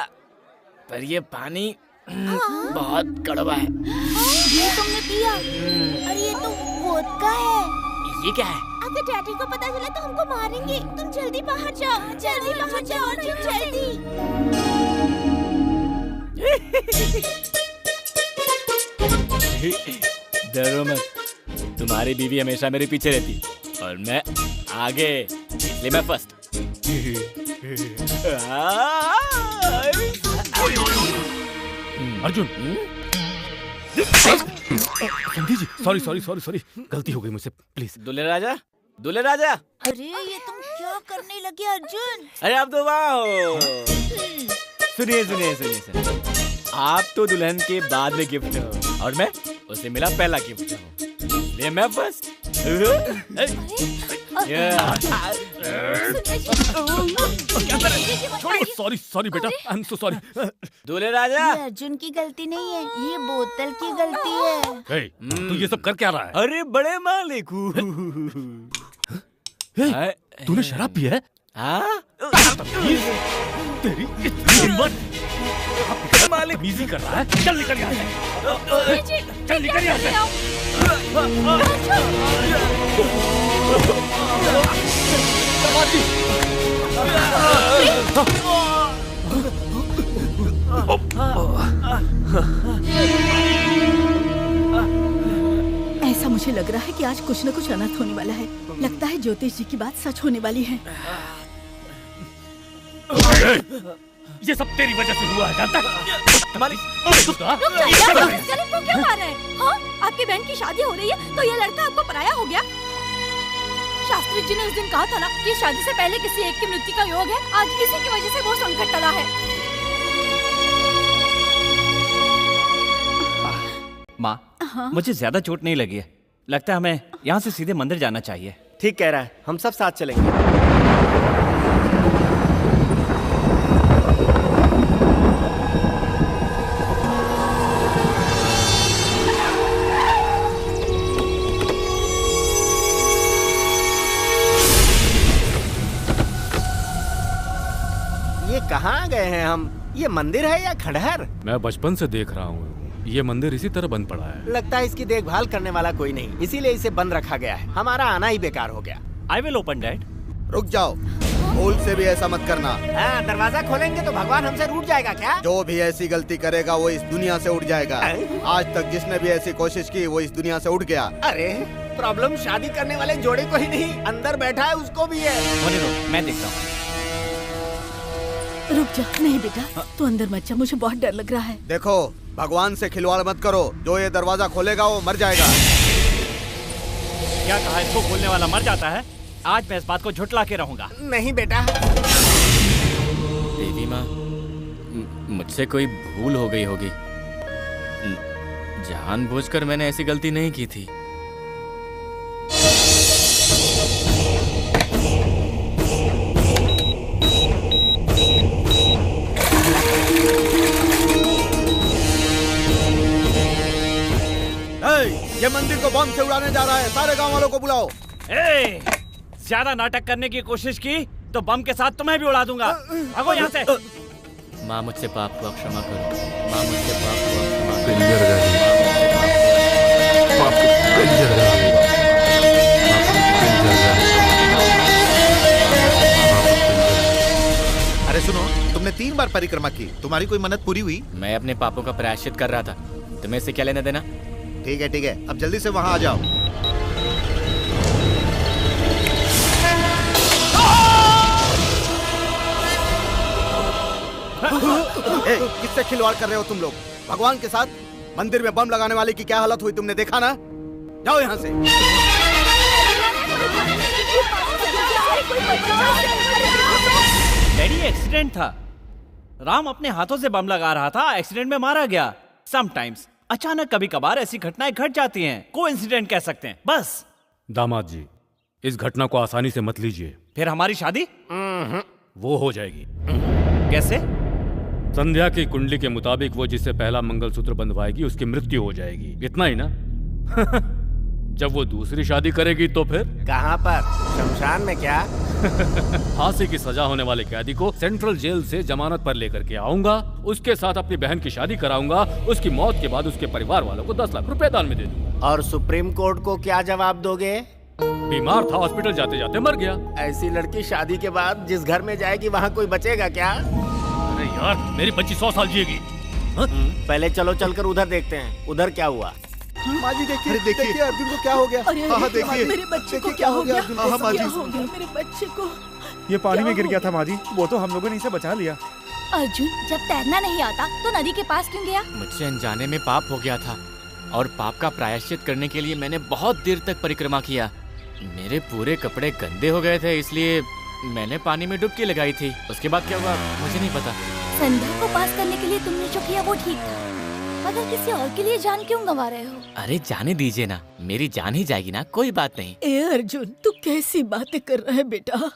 पर ये पानी बहुत कड़वा है। ये तुमने पिया? अरे ये तो वोदका है। ये क्या है? अगर डैडी को पता चला तो हमको मारेंगे। तुम जल्दी बाहर जाओ, जल्दी बाहर जाओ अर्जुन, जल्दी। डरो मत, तुम्हारी बीवी हमेशा मेरे पीछे रहती। और मैं आगे, इसलिए मैं फर्स्ट। अर्जुन, संधि जी, सॉरी, गलती हो गई मुझसे, प्लीज। दूल्हे राजा, दूल्हे राजा। अरे ये तुम क्या करने लगे अर्जुन? अरे आप तो वाह हो। सुनिए, आप तो दुल्हन के बाद में गिफ्ट हो और मैं उसे मिला पहला गिफ्ट हूँ, ये मैं फर्स्ट। सॉरी बेटा, आई एम सो सॉरी। दूल्हे राजा, ये अर्जुन की गलती नहीं है, ये बोतल की गलती है। तू ये सब कर क्या रहा है? अरे बड़े मालिक तूने शराब पिया है? तेरी इतनी हिम्मत! मालिक बिजी कर रहा है। चल निकल यहाँ से। चल निकल यहाँ से। ऐसा मुझे लग रहा है कि आज कुछ न कुछ अनर्थ होने वाला है। लगता है ज्योतिष जी की बात सच होने वाली है। ये सब तेरी वजह से हुआ है, जानता है? क्या मार रहे हैं? हाँ? आपकी बहन की शादी हो रही है तो ये लड़का आपको पराया हो गया? शास्त्री जी ने उस दिन कहा था ना कि शादी से पहले किसी एक की मृत्यु का योग है। आज इसी की वजह से वो संकट टला है। माँ, मुझे ज्यादा चोट नहीं लगी है। लगता है हमें यहाँ से सीधे मंदिर जाना चाहिए। ठीक कह रहा है, हम सब साथ चलेंगे। ये कहाँ गए हैं हम? ये मंदिर है या खंडहर? मैं बचपन से देख रहा हूँ, ये मंदिर इसी तरह बंद पड़ा है। लगता है इसकी देखभाल करने वाला कोई नहीं, इसीलिए इसे बंद रखा गया है। हमारा आना ही बेकार हो गया। I will open that. रुक जाओ, भूल से भी ऐसा मत करना। दरवाजा खोलेंगे तो भगवान हमसे रूठ जाएगा क्या? जो भी ऐसी गलती करेगा वो इस दुनिया से उठ जाएगा। आज तक जिसने भी ऐसी कोशिश की वो इस दुनिया से उठ गया। अरे प्रॉब्लम शादी करने वाले जोड़े को ही नहीं, अंदर बैठा है उसको भी है। होने दो, मैं देखता हूँ। रुक जा। नहीं बेटा, तू अंदर मत जा, मुझे बहुत डर लग रहा है। देखो, भगवान से खिलवाड़ मत करो। जो ये दरवाजा खोलेगा वो मर जाएगा। क्या कहा? इसको खोलने वाला मर जाता है? आज मैं इस बात को झुठला के रहूंगा। नहीं बेटा। देवी माँ, मुझसे कोई भूल हो गई होगी। जानबूझकर मैंने ऐसी गलती नहीं की थी। ये मंदिर को बम से उड़ाने जा रहा है, सारे गांव वालों को बुलाओ। ज्यादा नाटक करने की कोशिश की तो बम के साथ तुम्हें भी उड़ा दूंगा। भागो यहाँ से। माँ मुझसे पाप हुआ, क्षमा करो। माँ मुझसे पाप हुआ, क्षमा करो। अरे सुनो, तुमने 3 बार परिक्रमा की, तुम्हारी कोई मन्नत पूरी हुई? मैं अपने पापों का प्रायश्चित कर रहा था, तुम्हें इससे क्या लेना देना? ठीक है, अब जल्दी से वहां आ जाओ। किससे खिलवाड़ कर रहे हो तुम लोग? भगवान के साथ? मंदिर में बम लगाने वाले की क्या हालत हुई तुमने देखा ना? जाओ यहाँ से। डैडी, एक्सीडेंट था। राम अपने हाथों से बम लगा रहा था, एक्सीडेंट में मारा गया। समटाइम्स अचानक कभी कभार ऐसी घटनाएं घट जाती हैं, कोइंसिडेंट कह सकते हैं, बस। दामाद जी, इस घटना को आसानी से मत लीजिए। फिर हमारी शादी? वो हो जाएगी। कैसे? संध्या की कुंडली के मुताबिक वो जिससे पहला मंगलसूत्र बंधवाएगी उसकी मृत्यु हो जाएगी। इतना ही ना? जब वो दूसरी शादी करेगी तो फिर? कहाँ पर? शमशान में क्या? फांसी की सजा होने वाले कैदी को सेंट्रल जेल से जमानत पर लेकर के आऊंगा, उसके साथ अपनी बहन की शादी कराऊंगा, उसकी मौत के बाद उसके परिवार वालों को 10 लाख रुपए दान में दे दूंगा। और सुप्रीम कोर्ट को क्या जवाब दोगे? बीमार था, हॉस्पिटल जाते जाते मर गया। ऐसी लड़की शादी के बाद जिस घर में जाएगी वहाँ कोई बचेगा क्या? अरे यार, मेरी बच्ची 100 साल जिएगी। पहले चलो चलकर उधर देखते हैं, उधर क्या हुआ। माँ जी देखिए, अरे देखिए। देखिए अर्जुन को क्या हो गया। अरे हाँ, देखिए। मेरे बच्चे को देखिए क्या हो गया? अर्जुन हाँ, माँ जी। क्या हो गया मेरे बच्चे को? ये पानी में क्या गिर हो गया था माँ जी, वो तो हम लोगों ने इसे बचा लिया। अर्जुन जब तैरना नहीं आता तो नदी के पास क्यों गया? मुझसे अनजाने में पाप हो गया था और पाप का प्रायश्चित करने के लिए मैंने बहुत देर तक परिक्रमा किया। मेरे पूरे कपड़े गंदे हो गए थे, इसलिए मैंने पानी में डुबकी लगाई थी। उसके बाद क्या हुआ मुझे नहीं पता। संध्या को पास करने के लिए तुमने जो किया वो ठीक था, मगर किसी और के लिए जान क्यों गंवा रहे हो? अरे जाने दीजिए ना, मेरी जान ही जाएगी ना, कोई बात नहीं। ए अर्जुन, तू कैसी बातें कर रहा है बेटा?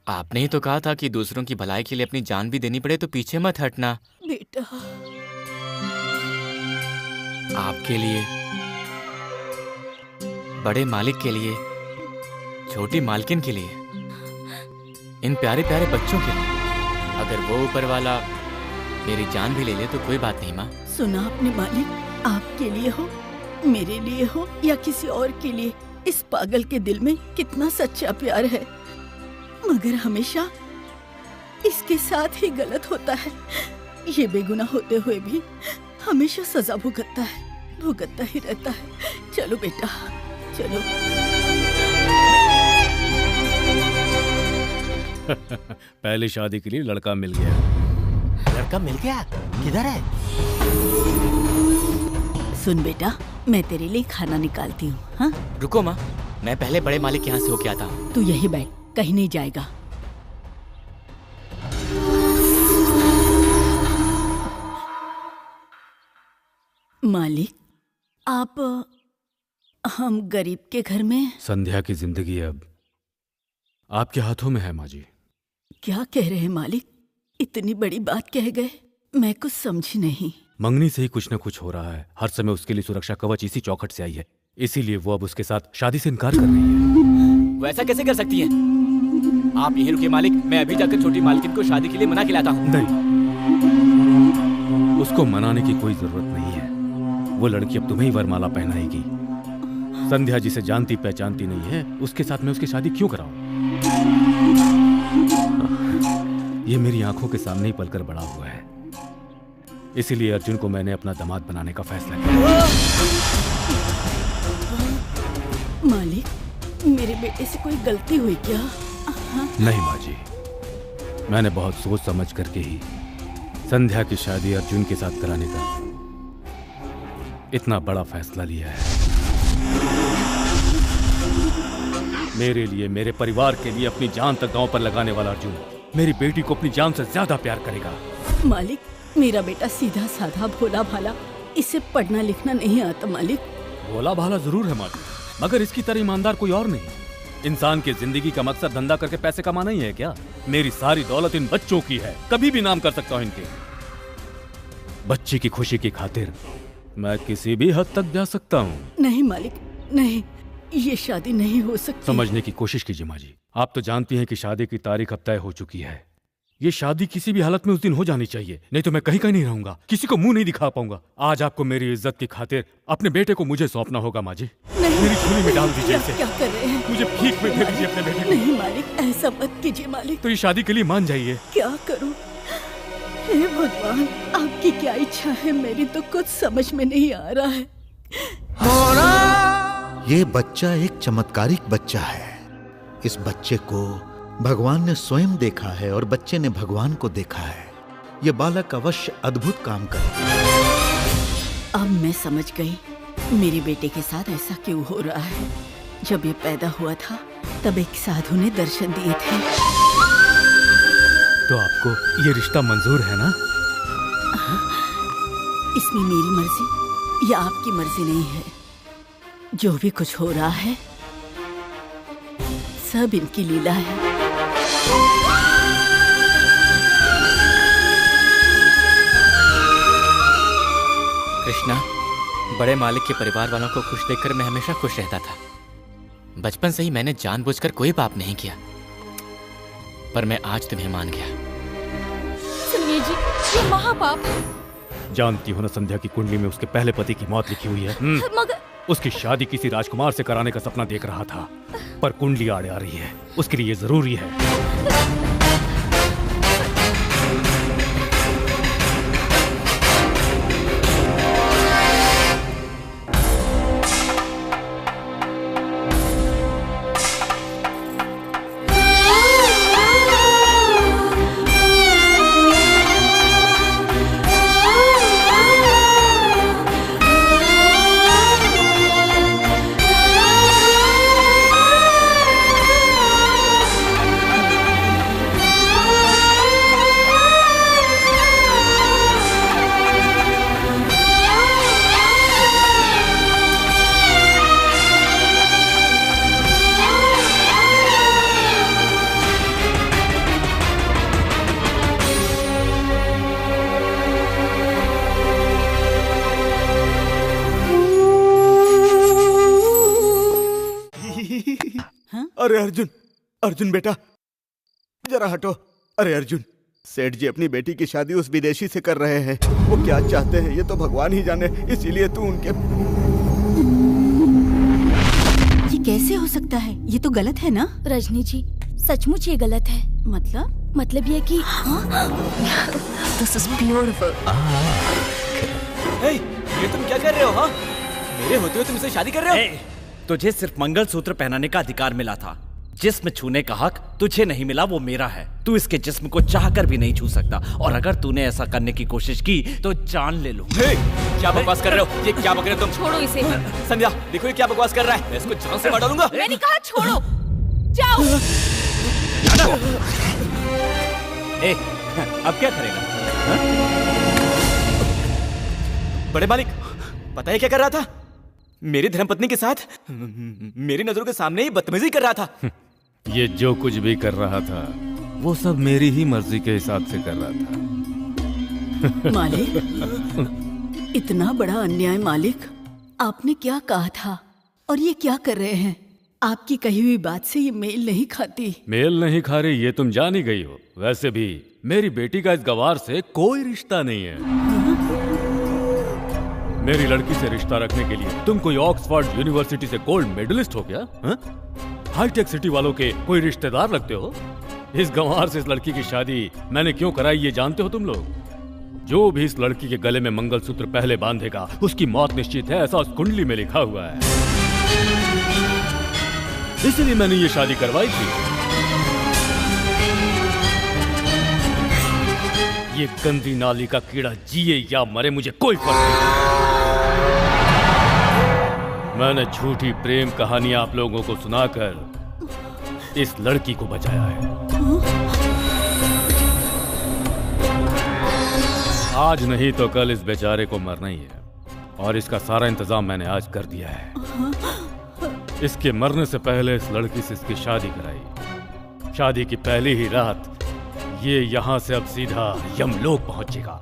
आपने ही तो कहा था कि दूसरों की भलाई के लिए अपनी जान भी देनी पड़े तो पीछे मत हटना। बेटा आपके लिए, बड़े मालिक के लिए, छोटी मालकिन के लिए, इन प्यारे प्यारे बच्चों के लिए, अगर वो ऊपर वाला मेरी जान भी ले ले तो कोई बात नहीं माँ। सुना अपने मालिक, आपके लिए हो, मेरे लिए हो या किसी और के लिए, इस पागल के दिल में कितना सच्चा प्यार है, मगर हमेशा इसके साथ ही गलत होता है। ये बेगुनाह होते हुए भी हमेशा सजा भुगतता ही रहता है। चलो बेटा चलो। पहली शादी के लिए लड़का मिल गया। लड़का मिल गया? किधर है? सुन बेटा, मैं तेरे लिए खाना निकालती हूँ। हाँ रुको माँ, मैं पहले बड़े मालिक के यहाँ से होके आता हूँ। तू यही बैठ, कहीं नहीं जाएगा। मालिक, आप हम गरीब के घर में। संध्या की जिंदगी अब आपके हाथों में है माँ जी। क्या कह रहे हैं मालिक? इतनी बड़ी बात कह गए, मैं कुछ समझी नहीं। मंगनी से ही कुछ न कुछ हो रहा है। हर समय उसके लिए सुरक्षा कवच इसी चौखट से आई है, इसीलिए वो अब उसके साथ शादी से इनकार कर रही है। वो ऐसा कैसे कर सकती है? आप यहीं रुकिए मालिक, मैं अभी जाकर छोटी मालकिन को शादी के लिए मना के लाता हूँ। नहीं, उसको मनाने की कोई जरूरत नहीं है। वो लड़की अब तुम्हें ही वरमाला पहनाएगी। संध्या जिसे जानती पहचानती नहीं है, उसके साथ मैं उसकी शादी क्यों कराऊं? ये मेरी आंखों के सामने ही पलकर बड़ा हुआ है, इसीलिए अर्जुन को मैंने अपना दामाद बनाने का फैसला किया। मालिक, मेरे बेटे से कोई गलती हुई क्या? नहीं माँ जी, मैंने बहुत सोच समझ करके ही संध्या की शादी अर्जुन के साथ कराने का इतना बड़ा फैसला लिया है। मेरे लिए, मेरे परिवार के लिए अपनी जान तक दांव पर लगाने वाला अर्जुन मेरी बेटी को अपनी जान से ज्यादा प्यार करेगा। मालिक, मेरा बेटा सीधा साधा भोला भाला, इसे पढ़ना लिखना नहीं आता। मालिक, भोला भाला जरूर है माँ जी, मगर इसकी तरह ईमानदार कोई और नहीं। इंसान की जिंदगी का मकसद धंधा करके पैसे कमाना ही है क्या? मेरी सारी दौलत इन बच्चों की है, कभी भी नाम कर सकता हूँ इनके। बच्ची की खुशी की खातिर मैं किसी भी हद तक जा सकता हूँ। नहीं मालिक, नहीं, ये शादी नहीं हो सकती। समझने की कोशिश कीजिए माँ जी। आप तो जानती हैं कि शादी की तारीख अब तय हो चुकी है। ये शादी किसी भी हालत में उस दिन हो जानी चाहिए, नहीं तो मैं कहीं नहीं रहूंगा, किसी को मुंह नहीं दिखा पाऊंगा। आज आपको मेरी इज्जत की खातिर अपने बेटे को मुझे सौंपना होगा माँ जी। मेरी झोली में डाल दीजिए इसे। क्या कर रहे हैं? मुझे भीख में दे दीजिए अपने बेटे को। नहीं मालिक, ऐसा मत कीजिए मालिक। तो ये शादी के लिए मान जाइए। क्या करूं? हे भगवान, आपकी क्या इच्छा है? मेरी तो कुछ समझ में नहीं आ रहा है। ये बच्चा एक चमत्कारिक बच्चा है। इस बच्चे को भगवान ने स्वयं देखा है और बच्चे ने भगवान को देखा है। ये बालक अवश्य अद्भुत काम करेगा। अब मैं समझ गई मेरे बेटे के साथ ऐसा क्यों हो रहा है। जब ये पैदा हुआ था तब एक साधु ने दर्शन दिए थे। तो आपको ये रिश्ता मंजूर है ना? इसमें मेरी मर्जी या आपकी मर्जी नहीं है। जो भी कुछ हो रहा है सब इनकी लीला है। कृष्णा, बड़े मालिक के परिवार वालों को खुश देखकर मैं हमेशा खुश रहता था। बचपन से ही मैंने जानबूझकर कोई पाप नहीं किया, पर मैं आज तुम्हें मान गया। सुनिए जी, ये महापाप है। जानती हो ना, संध्या की कुंडली में उसके पहले पति की मौत लिखी हुई है। मगर उसकी शादी किसी राजकुमार से कराने का सपना देख रहा था, पर कुंडली आड़े आ रही है। उसके लिए ये जरूरी है। अरे अर्जुन, अर्जुन बेटा जरा हटो। अरे अर्जुन, सेठ जी अपनी बेटी की शादी उस विदेशी से कर रहे हैं। वो क्या चाहते हैं ये तो भगवान ही जाने, इसीलिए तू उनके। ये कैसे हो सकता है? ये तो गलत है ना? रजनी जी, सचमुच ये गलत है। मतलब ये कि This is beautiful. हे, ये तुम क्या कर रहे हो? हाँ, मेरे होते हुए तुम इससे शादी कर रहे हो? तुझे सिर्फ मंगलसूत्र पहनाने का अधिकार मिला था। जिस्म छूने का हक तुझे नहीं मिला, वो मेरा है। तू इसके जिस्म को चाहकर भी नहीं छू सकता, और अगर तूने ऐसा करने की कोशिश की तो जान ले लो। क्या बकवास कर रहे हो? ये क्या बक रहे हो तुम? छोड़ो इसे। संध्या, देखो ये क्या बकवास कर रहा है। मैं इसको जान से मार डालूंगा। मैंने कहा छोड़ो, जाओ। अब क्या करेगा? बड़े मालिक, पता है क्या कर रहा था? मेरी धर्मपत्नी के साथ मेरी नजरों के सामने ही बदतमीजी कर रहा था। ये जो कुछ भी कर रहा था वो सब मेरी ही मर्जी के हिसाब से कर रहा था। मालिक, इतना बड़ा अन्याय मालिक। आपने क्या कहा था और ये क्या कर रहे हैं? आपकी कही हुई बात से ये मेल नहीं खाती। मेल नहीं खा रही ये तुम जान ही गई हो। वैसे भी मेरी बेटी का इस गवार से कोई रिश्ता नहीं है। मेरी लड़की से रिश्ता रखने के लिए तुम कोई ऑक्सफोर्ड यूनिवर्सिटी से गोल्ड मेडलिस्ट हो क्या? हाईटेक सिटी वालों के कोई रिश्तेदार लगते हो। इस गंवार से इस लड़की की शादी मैंने क्यों कराई ये जानते हो तुम लोग? जो भी इस लड़की के गले में मंगलसूत्र पहले बांधेगा उसकी मौत निश्चित है, ऐसा उस कुंडली में लिखा हुआ है। इसलिए मैंने ये शादी करवाई थी। ये गंदी नाली का कीड़ा जिए या मरे मुझे कोई फर्क नहीं। मैंने झूठी प्रेम कहानियां आप लोगों को सुनाकर इस लड़की को बचाया है। आज नहीं तो कल इस बेचारे को मरना ही है, और इसका सारा इंतजाम मैंने आज कर दिया है। इसके मरने से पहले इस लड़की से इसकी शादी कराई। शादी की पहली ही रात ये यहाँ से अब सीधा यमलोक पहुंचेगा।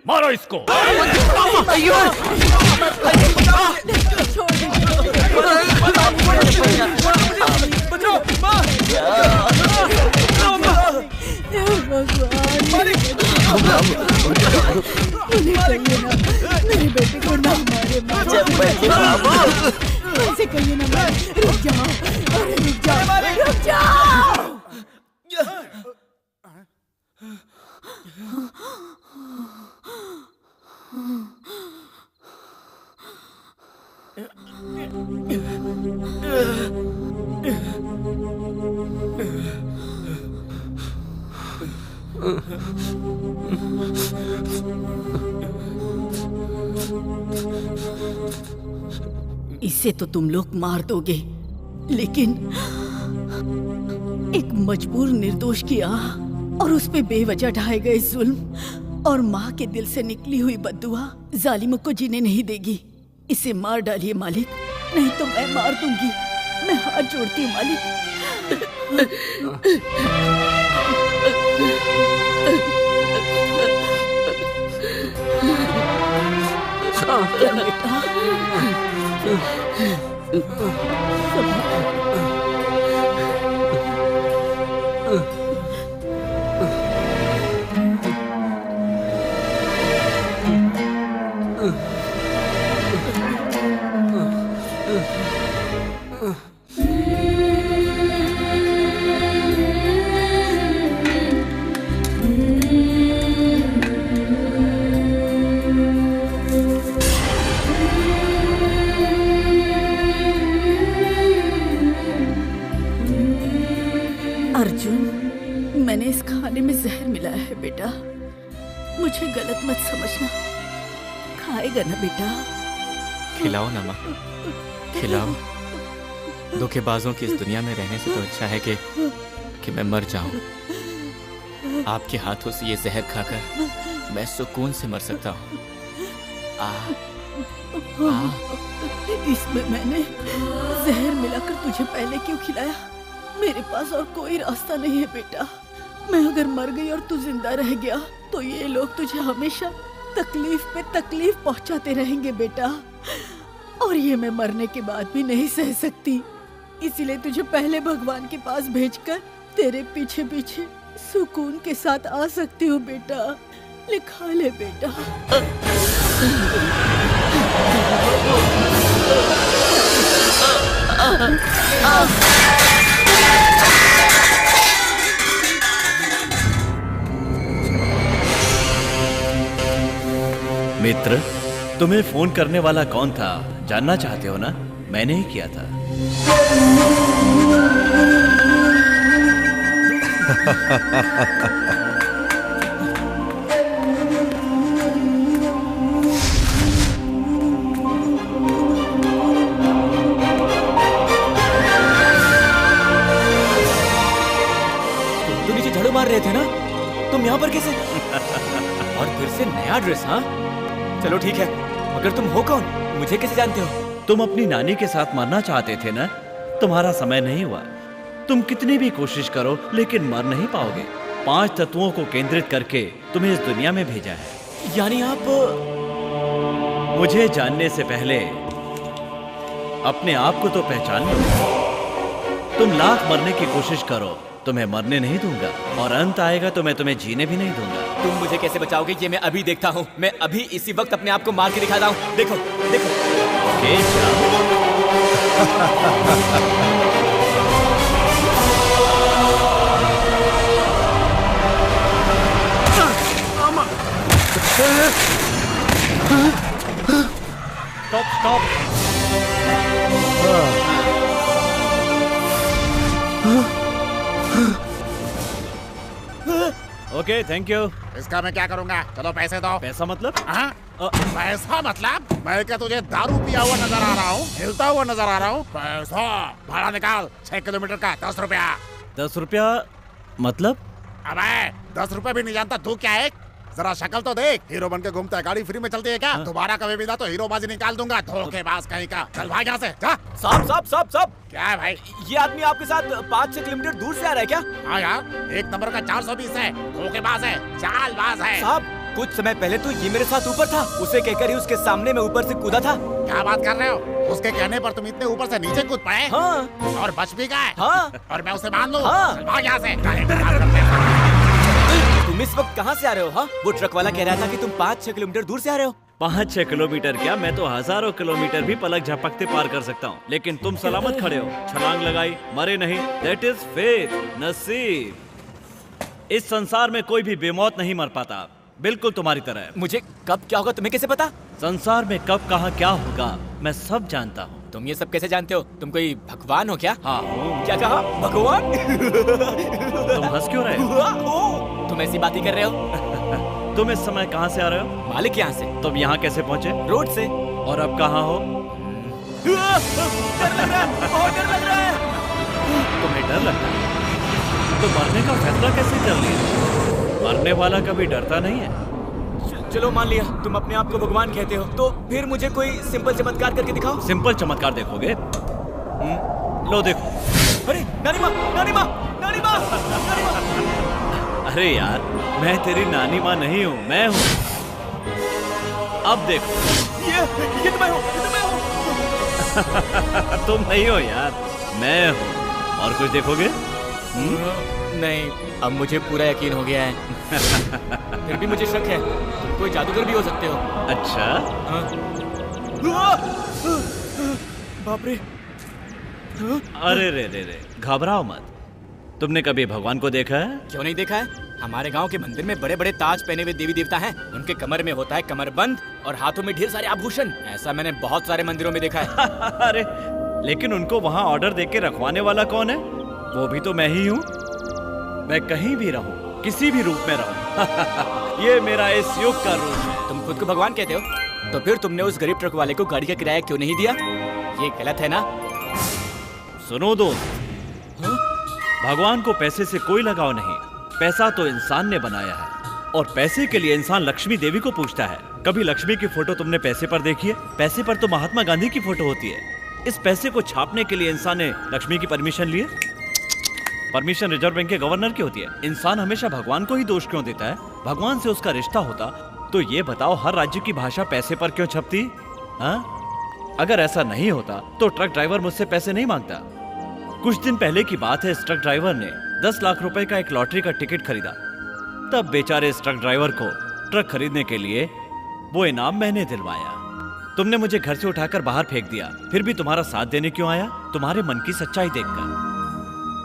मारो इसको। मेरी बेटी को ना मारे। ऐसे कहिए ना। रुक जाओ, अरे रुक जाओ, रुक जाओ। इसे तो तुम लोग मार दोगे, लेकिन एक मजबूर निर्दोष की आह और उस पे बेवजह ढाए गए जुल्म और माँ के दिल से निकली हुई बद्दुआ जालिमों को जीने नहीं देगी। इसे मार डालिए मालिक, नहीं तो मैं मार दूंगी। मैं हाथ जोड़ती हूँ मालिक। बेटा अर्जुन, मैंने इस खाने में जहर मिलाया है बेटा, मुझे गलत मत समझना। खाएगा ना बेटा? खिलाओ ना माँ, खिलाओ। धोखेबाजों की इस दुनिया में रहने से तो अच्छा है कि मैं मर जाऊं। आपके हाथों से ये जहर खाकर मैं सुकून से मर सकता हूँ। इसमें मैंने जहर मिलाकर तुझे पहले क्यों खिलाया? मेरे पास और कोई रास्ता नहीं है बेटा। मैं अगर मर गई और तू जिंदा रह गया तो ये लोग तुझे हमेशा तकलीफ पे तकलीफ पहुंचाते रहेंगे बेटा, और ये मैं मरने के बाद भी नहीं सह सकती। इसीलिए तुझे पहले भगवान के पास भेजकर तेरे पीछे पीछे सुकून के साथ आ सकती हूँ बेटा। लिखा ले बेटा। मित्र, तुम्हें फोन करने वाला कौन था जानना चाहते हो ना? मैंने ही किया था। तुम तो नीचे झाड़ू मार रहे थे ना? तुम यहाँ पर कैसे? और फिर से नया ड्रेस? हाँ चलो ठीक है, मगर तुम हो कौन? मुझे कैसे जानते हो? तुम अपनी नानी के साथ मरना चाहते थे ना? तुम्हारा समय नहीं हुआ। तुम कितनी भी कोशिश करो लेकिन मर नहीं पाओगे। 5 तत्वों को केंद्रित करके तुम्हें इस दुनिया में भेजा है। यानी आप मुझे जानने से पहले अपने आप को तो पहचान लो। तुम लाख मरने की कोशिश करो, तुम्हें मरने नहीं दूंगा, और अंत आएगा तो मैं तुम्हें जीने भी नहीं दूंगा। तुम मुझे कैसे बचाओगे ये मैं अभी देखता हूँ। मैं अभी इसी वक्त अपने आप को मार के दिखाता हूँ। देखो देखो। Okay, stop. Okay, thank you. इसका मैं क्या करूंगा? चलो पैसे दो। पैसा मतलब? पैसा मतलब? मैं क्या तुझे दारू पिया हुआ नजर आ रहा हूँ? हिलता हुआ नजर आ रहा हूँ? पैसा भाड़ा निकाल। 6 किलोमीटर का 10 रुपया। 10 रुपया मतलब? अबे 10 रुपए भी नहीं जानता तू क्या है? जरा शक्ल तो देख। हीरो बन के घूमता है, गाड़ी फ्री में चलती है क्या? दोबारा कभी मिला तो हीरो बाजी निकाल दूंगा। धोखेबाज कहीं का। चल भाग यहाँ से जा। साहब क्या है भाई? ये आदमी आपके साथ 5-6 किलोमीटर दूर से आ रहा है क्या? हाँ यार, 1 नंबर का 420 है। धोखेबाज है, चालबाज है। साहब कुछ समय पहले तो ये मेरे साथ ऊपर था। उसे कहकर ही उसके सामने मैं ऊपर से कूदा था। क्या बात कर रहे हो? उसके कहने पर तुम इतने ऊपर से नीचे कूद पड़े? हाँ। और बच भी गए? हाँ। और मैं उसे मान लूं? हाँ। चल भाग यहाँ से। तुम इस वक्त कहाँ से आ रहे हो? हाँ, वो ट्रक वाला कह रहा था कि तुम 5-6 किलोमीटर दूर से आ रहे हो। 5-6 किलोमीटर क्या, मैं तो हजारों किलोमीटर भी पलक झपकते पार कर सकता हूँ। लेकिन तुम सलामत खड़े हो, छलांग लगाई, मरे नहीं। दैट इज फेथ, नसीब। इस संसार में कोई भी बेमौत नहीं मर पाता, बिल्कुल तुम्हारी तरह है। मुझे कब क्या होगा तुम्हें कैसे पता? संसार में कब कहाँ क्या होगा मैं सब जानता हूँ। तुम ये सब कैसे जानते हो? तुम कोई भगवान हो क्या? हाँ। क्या कहा? भगवान? तुम हंस क्यों रहे हो? तुम ऐसी बात ही कर रहे हो? तुम इस समय कहाँ से आ रहे हो? मालिक यहाँ से। तुम यहाँ कैसे पहुँचे? रोड से। और अब कहाँ हो? डर लग रहा है, बहुत डर लग रहा है। तुम्हें डर लगता है? तो मरने का फैसला कैसे कर लिया? मरने वाला कभी डरता नहीं है। चलो मान लिया तुम अपने आप को भगवान कहते हो, तो फिर मुझे कोई सिंपल चमत्कार करके दिखाओ। सिंपल चमत्कार देखोगे? लो देखो। अरे नानी माँ, नानी माँ, नानी माँ, नानी माँ। अरे यार, मैं तेरी नानी माँ नहीं हूँ, मैं हूँ। अब देखो। ये तो मैं हूँ, ये तो मैं हूँ। तुम नहीं हो यार, मैं हूँ। और कुछ देखोगे? नहीं, अब मुझे पूरा यकीन हो गया है। फिर भी मुझे शक है, तुम कोई जादूगर भी हो सकते हो। अच्छा? बाप रे। अरे रे, घबराओ मत। तुमने कभी भगवान को देखा है? क्यों नहीं देखा है? हमारे गांव के मंदिर में बड़े बड़े ताज पहने हुए देवी देवता हैं। उनके कमर में होता है कमरबंद और हाथों में ढेर सारे आभूषण। ऐसा मैंने बहुत सारे मंदिरों में देखा है। अरे लेकिन उनको वहाँ ऑर्डर देके रखवाने वाला कौन है? वो भी तो मैं ही हूँ। मैं कहीं भी रहूँ, किसी भी रूप में रहूँ। ये मेरा इस युग का रूप है। तुम खुद को भगवान कहते हो, तो फिर तुमने उस गरीब ट्रक वाले को गाड़ी का किराया क्यों नहीं दिया? ये गलत है ना? सुनो दोस्त, भगवान को पैसे से कोई लगाव नहीं। पैसा तो इंसान ने बनाया है, और पैसे के लिए इंसान लक्ष्मी देवी को पूछता है। कभी लक्ष्मी की फोटो तुमने पैसे पर देखी है? पैसे पर तो महात्मा गांधी की फोटो होती है। इस पैसे को छापने के लिए इंसान ने लक्ष्मी की परमिशन ली है? परमिशन रिजर्व बैंक के गवर्नर की होती है। इंसान हमेशा भगवान को ही दोष क्यों देता है? भगवान से उसका रिश्ता होता तो ये बताओ, हर राज्य की भाषा पैसे पर क्यों छपती? हाँ? अगर ऐसा नहीं होता तो ट्रक ड्राइवर मुझसे पैसे नहीं मांगता। कुछ दिन पहले की बात है, इस ट्रक ड्राइवर ने 10 लाख रुपए का एक लॉटरी का टिकट खरीदा। तब बेचारे इस ट्रक ड्राइवर को ट्रक खरीदने के लिए वो इनाम मैंने दिलवाया। तुमने मुझे घर से उठाकर बाहर फेंक दिया, फिर भी तुम्हारा साथ देने क्यों आया? तुम्हारे मन की सच्चाई देखकर।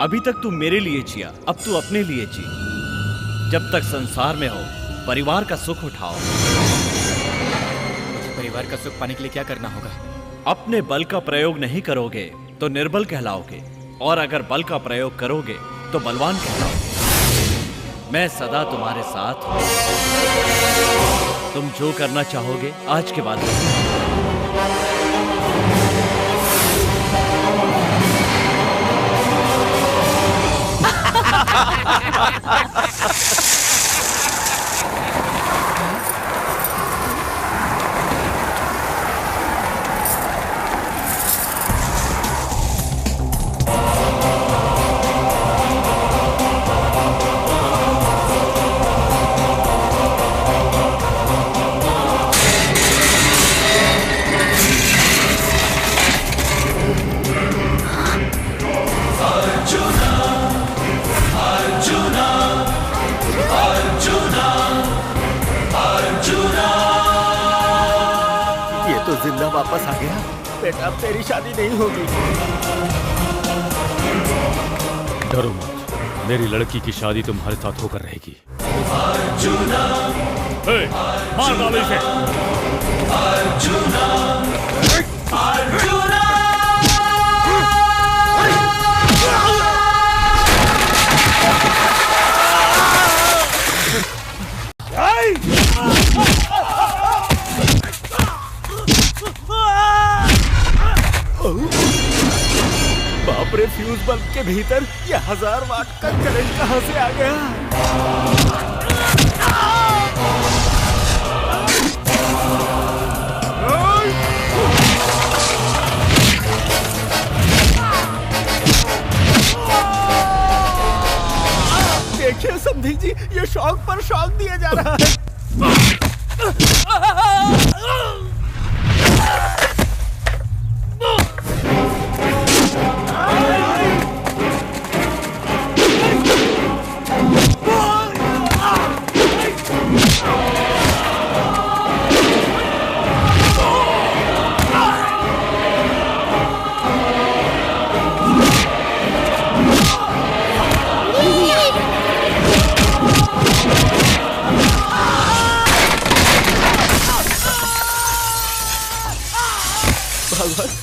अभी तक तू मेरे लिए जिया, अब तू अपने लिए जी। जब तक संसार में हो, परिवार का सुख उठाओ। मुझे परिवार का सुख पाने के लिए क्या करना होगा? अपने बल का प्रयोग नहीं करोगे तो निर्बल कहलाओगे, और अगर बल का प्रयोग करोगे तो बलवान कहलाओगे। मैं सदा तुम्हारे साथ हूं। तुम जो करना चाहोगे आज के बाद जिंदा वापस आ गया। बेटा अब तेरी शादी नहीं होगी। डरो मत, मेरी लड़की की शादी तुम्हारे साथ होकर रहेगी। मार डालो इसे। बाप रे, फ्यूज बल्ब के भीतर ये 1000 वाट का करंट कहां से आ गया? देखिए समधी जी, ये शौक पर शौक दिया जा रहा है।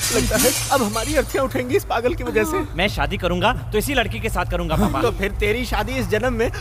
लगता है अब हमारी अर्थियां उठेंगी इस पागल की वजह से। मैं शादी करूंगा तो इसी लड़की के साथ करूंगा पापा। तो फिर तेरी शादी इस जन्म में।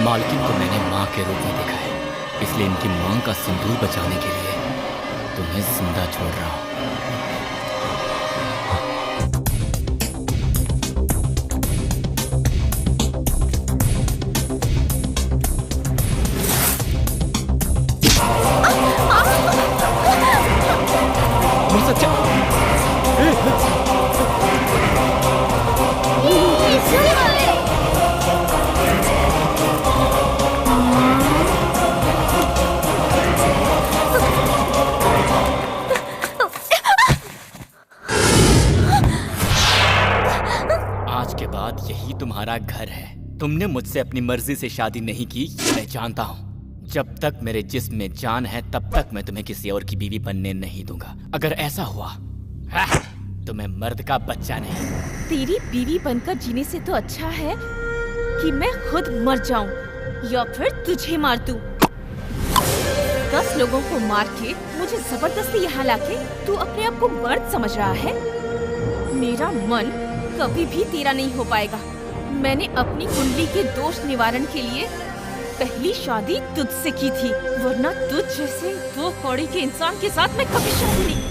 मालकिन को मैंने माँ के रूप में देखा है, इसलिए इनकी माँ का सिंदूर बचाने के लिए तुम्हें जिंदा छोड़ रहा हूँ। आज के बाद यही तुम्हारा घर है। तुमने मुझसे अपनी मर्जी से शादी नहीं की, ये मैं जानता हूँ। जब तक मेरे जिस्म में जान है तब तक मैं तुम्हें किसी और की बीवी बनने नहीं दूंगा। अगर ऐसा हुआ तो मैं मर्द का बच्चा नहीं। तेरी बीवी बनकर जीने से तो अच्छा है कि मैं खुद मर जाऊं या फिर तुझे मार दूं। 10 लोगों को मार के मुझे जबरदस्ती यहाँ लाके तू अपने आप को मर्द समझ रहा है? मेरा मन कभी भी तेरा नहीं हो पाएगा। मैंने अपनी कुंडली के दोष निवारण के लिए पहली शादी तुझसे की थी, वरना तुझ जैसे 2 कौड़ी के इंसान के साथ मैं कभी शादी नहीं।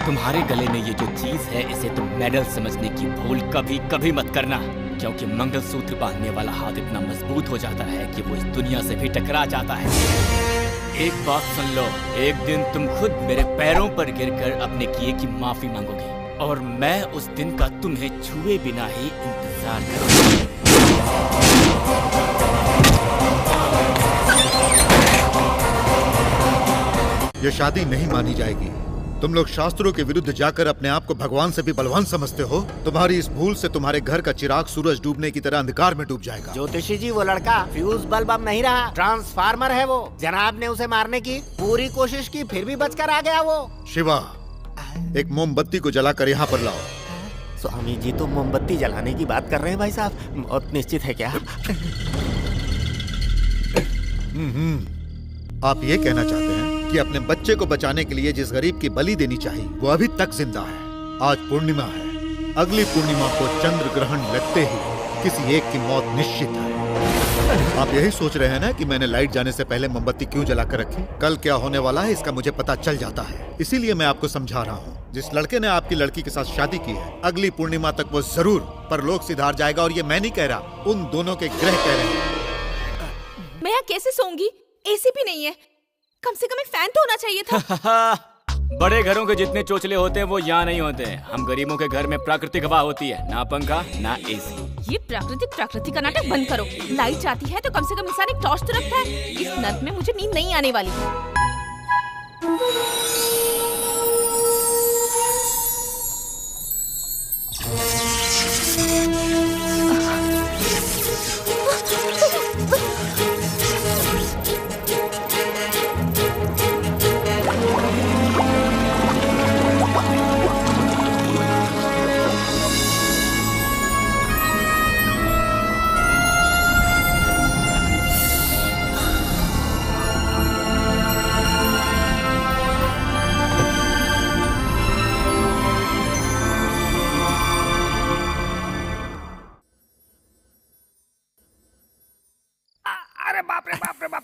तुम्हारे गले में ये जो चीज है इसे तुम मेडल समझने की भूल कभी कभी मत करना, क्योंकि मंगलसूत्र बांधने वाला हाथ इतना मजबूत हो जाता है कि वो इस दुनिया से भी टकरा जाता है। एक बात सुन लो, एक दिन तुम खुद मेरे पैरों पर गिरकर अपने किए की माफी मांगोगे और मैं उस दिन का तुम्हें छुए बिना ही इंतजार करूंगा। ये शादी नहीं मानी जाएगी। तुम लोग शास्त्रों के विरुद्ध जाकर अपने आप को भगवान से भी बलवान समझते हो। तुम्हारी इस भूल से तुम्हारे घर का चिराग सूरज डूबने की तरह अंधकार में डूब जाएगा। ज्योतिषी जी, वो लड़का फ्यूज बल्ब अब नहीं रहा, ट्रांसफार्मर है वो। जनाब ने उसे मारने की पूरी कोशिश की, फिर भी बचकर आ गया वो। शिवा, एक मोमबत्ती को जलाकर यहाँ पर लाओ। स्वामी जी तो मोमबत्ती जलाने की बात कर रहे हैं भाई साहब, मौत निश्चित है क्या? आप ये कहना चाहते हैं कि अपने बच्चे को बचाने के लिए जिस गरीब की बलि देनी चाहिए वो अभी तक जिंदा है। आज पूर्णिमा है, अगली पूर्णिमा को चंद्र ग्रहण लगते ही किसी एक की मौत निश्चित है। आप यही सोच रहे हैं ना कि मैंने लाइट जाने से पहले मोमबत्ती क्यों जलाकर रखी? कल क्या होने वाला है इसका मुझे पता चल जाता है, इसीलिए मैं आपको समझा रहा हूँ। जिस लड़के ने आपकी लड़की के साथ शादी की है, अगली पूर्णिमा तक वो जरूर परलोक सिधार जाएगा। और ये मैं नहीं कह रहा, उन दोनों के ग्रह कह रहे हैं। मैं यहाँ कैसे सोऊंगी? एसी भी नहीं है, कम से कम एक फैन तो होना चाहिए था। बड़े घरों के जितने चोचले होते हैं वो यहाँ नहीं होते हैं। हम गरीबों के घर में प्राकृतिक हवा होती है, ना पंखा ना एसी। ये प्राकृतिक का नाटक बंद करो। लाइट जाती है तो कम से कम इंसान एक टॉर्च तो रखता है। इस नर्क में मुझे नींद नहीं आने वाली।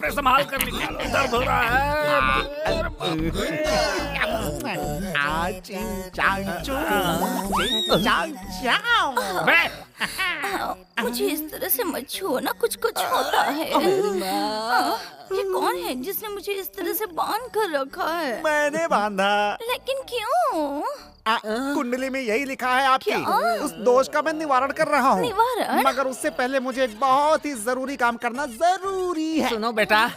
संभाल कर निकालो, दर्द हो रहा है। मुझे इस तरह से मत छुओ ना, कुछ होता है। ये कौन है जिसने मुझे इस तरह से बांध कर रखा है? मैंने बांधा। लेकिन क्यों? कुंडली में यही लिखा है आपकी। उस दोष का मैं निवारण कर रहा हूँ। निवारण? मगर उससे पहले मुझे एक बहुत ही जरूरी काम करना जरूरी है। सुनो बेटा,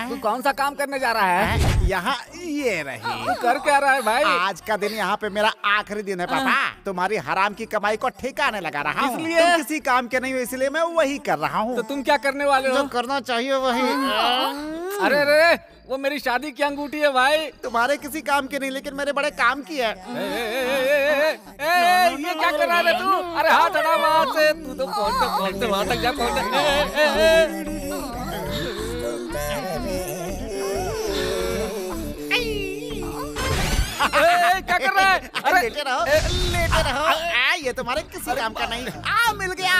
तू कौन सा काम करने जा रहा है? यहाँ ये रही। तू कर क्या रहा है भाई? आज का दिन यहाँ पे मेरा आखिरी दिन है पापा। तुम्हारी हराम की कमाई को ठिकाने लगा रहा हूँ। इसलिए तुम किसी काम के नहीं हो, इसलिए मैं वही कर रहा हूँ। तो तुम क्या करने वाले हो? जो करना चाहिए वही। अरे अरे, वो मेरी शादी की अंगूठी है भाई। तुम्हारे किसी काम की नहीं, लेकिन मेरे बड़े काम की है। ये क्या कर रहा है तू? अरे हाथ हटा वहाँ से। तू तो पहुँचते वहाँ तक जा। क्या कर रहा है? अरे लेटे रहो। ये तुम्हारे किसी काम का नहीं। मिल गया।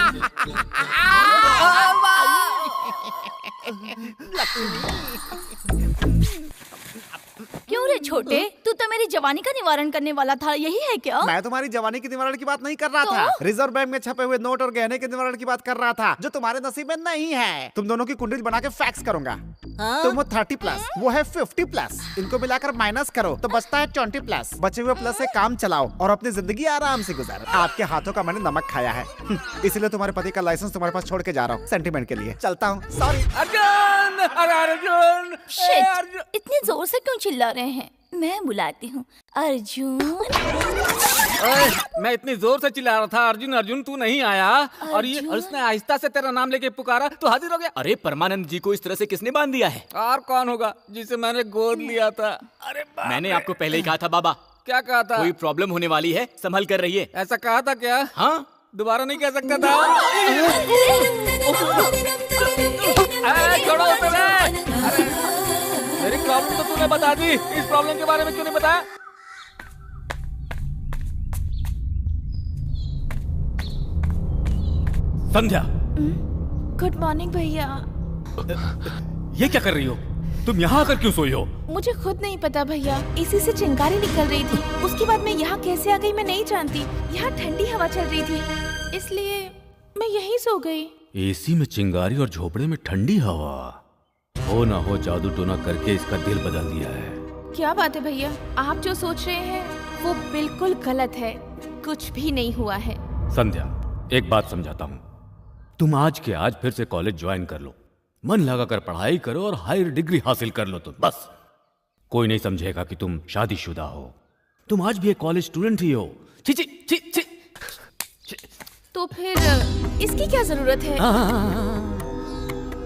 क्यों रे छोटे, तू तो मेरी जवानी का निवारण करने वाला था, यही है क्या? मैं तुम्हारी जवानी के निवारण की बात नहीं कर रहा था, रिजर्व बैंक में छपे हुए नोट और गहने के निवारण की बात कर रहा था, जो तुम्हारे नसीब में नहीं है। तुम दोनों की कुंडली बना के फैक्स करूंगा। तुम वो 30+, वो है 50+, इनको मिलाकर माइनस करो तो बचता है 20+। बचे हुए प्लस से काम चलाओ और अपनी जिंदगी आराम से गुजार। आपके हाथों का मैंने नमक खाया है, इसलिए तुम्हारे पति का लाइसेंस तुम्हारे पास छोड़ के जा रहा हूँ, सेंटीमेंट के लिए। चलता हूँ, सॉरी। अर्जुन, अरे अर्जुन, शिट, इतने जोर से क्यों चिल्ला रहे हैं? मैं बुलाती हूँ। अर्जुन। मैं इतनी जोर से चिल्ला रहा था अर्जुन अर्जुन, तू नहीं आया और उसने आहिस्ता से तेरा नाम लेके पुकारा तो हाजिर हो गया। अरे परमानंद जी को इस तरह से किसने बांध दिया है? और कौन होगा, जिसे मैंने गोद लिया था। अरे मैंने आपको पहले ही कहा था बाबा। क्या कहा था? कोई प्रॉब्लम होने वाली है, संभल कर रहिए। ऐसा कहा था क्या? हाँ, दोबारा नहीं कह सकता था। छोड़ो उसे। मेरी प्रॉब्लम तो तूने बता दी, इस प्रॉब्लम के बारे में क्यों नहीं बताया? संध्या। गुड मॉर्निंग भैया। ये क्या कर रही हो? तुम यहाँ आकर क्यों सोई हो? मुझे खुद नहीं पता भैया, इसी से चिंगारी निकल रही थी। उसके बाद मैं यहाँ कैसे आ गई मैं नहीं जानती। यहाँ ठंडी हवा चल रही थी, इसलिए मैं यहीं सो गई। एसी में चिंगारी और झोपड़े में ठंडी हवा। हो ना हो जादू टोना करके इसका दिल बदल दिया है। क्या बात है भैया, आप जो सोच रहे हैं वो बिल्कुल गलत है। कुछ भी नहीं हुआ है। संध्या, एक बात समझाता हूँ, तुम आज के आज फिर से कॉलेज ज्वाइन कर लो, मन लगाकर पढ़ाई करो और हायर डिग्री हासिल कर लो। तुम बस, कोई नहीं समझेगा कि तुम शादीशुदा हो। तुम आज भी एक कॉलेज स्टूडेंट ही हो। ची ची ची ची। तो फिर इसकी क्या जरूरत है?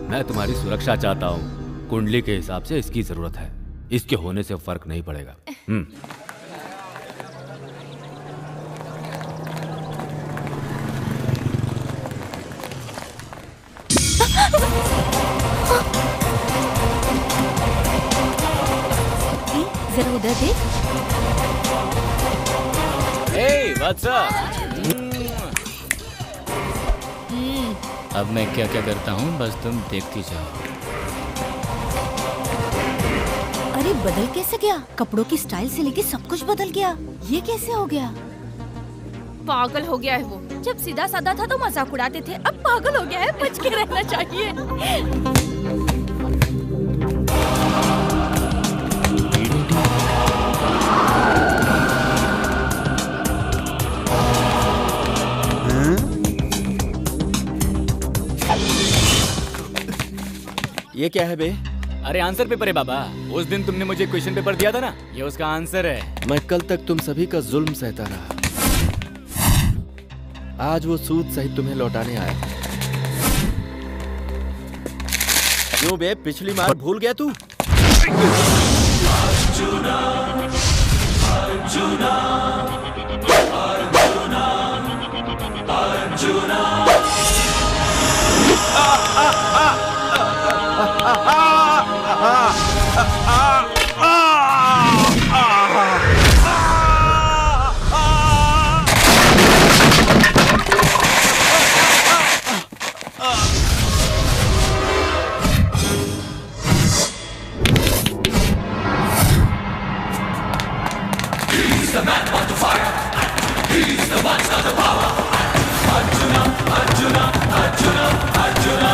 मैं तुम्हारी सुरक्षा चाहता हूँ, कुंडली के हिसाब से इसकी जरूरत है। इसके होने से फर्क नहीं पड़ेगा। जरा उधर देख। Hey, what's up? अब मैं क्या क्या करता हूँ बस तुम देखती जाओ। अरे बदल कैसे गया? कपड़ों की स्टाइल से लेके सब कुछ बदल गया। ये कैसे हो गया? पागल हो गया है वो। जब सीधा साधा था तो मजाक उड़ाते थे, अब पागल हो गया है, बच के रहना चाहिए। ये क्या है बे? अरे आंसर पेपर है बाबा। उस दिन तुमने मुझे क्वेश्चन पेपर दिया था ना, ये उसका आंसर है। मैं कल तक तुम सभी का जुल्म सहता रहा, आज वो सूद सहित तुम्हें लौटाने आया। क्यों बे, पिछली बार भूल गया तू? Arjuna, arjuna, arjuna, arjuna. He's the man on the fire. He's the one, not the power. Arjuna, Arjuna, Arjuna, Arjuna.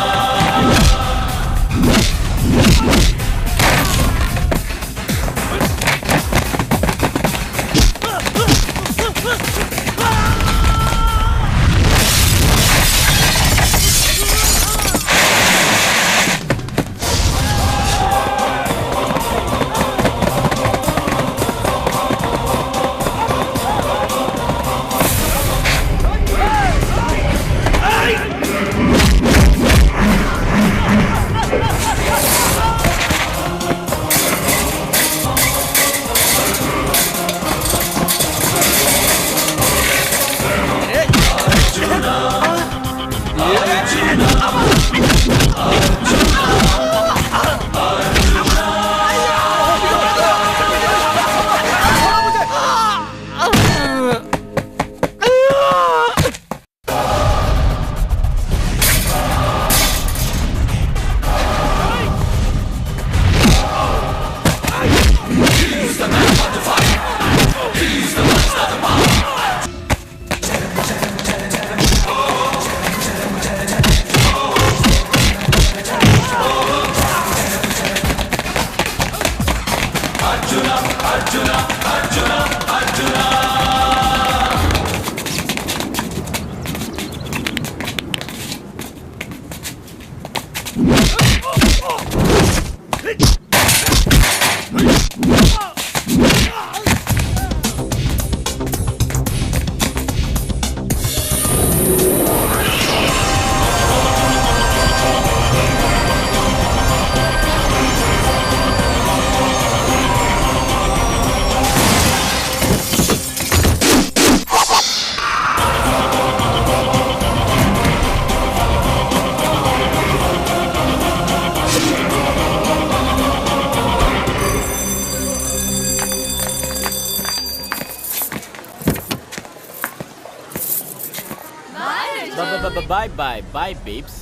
Bye bye bye babes.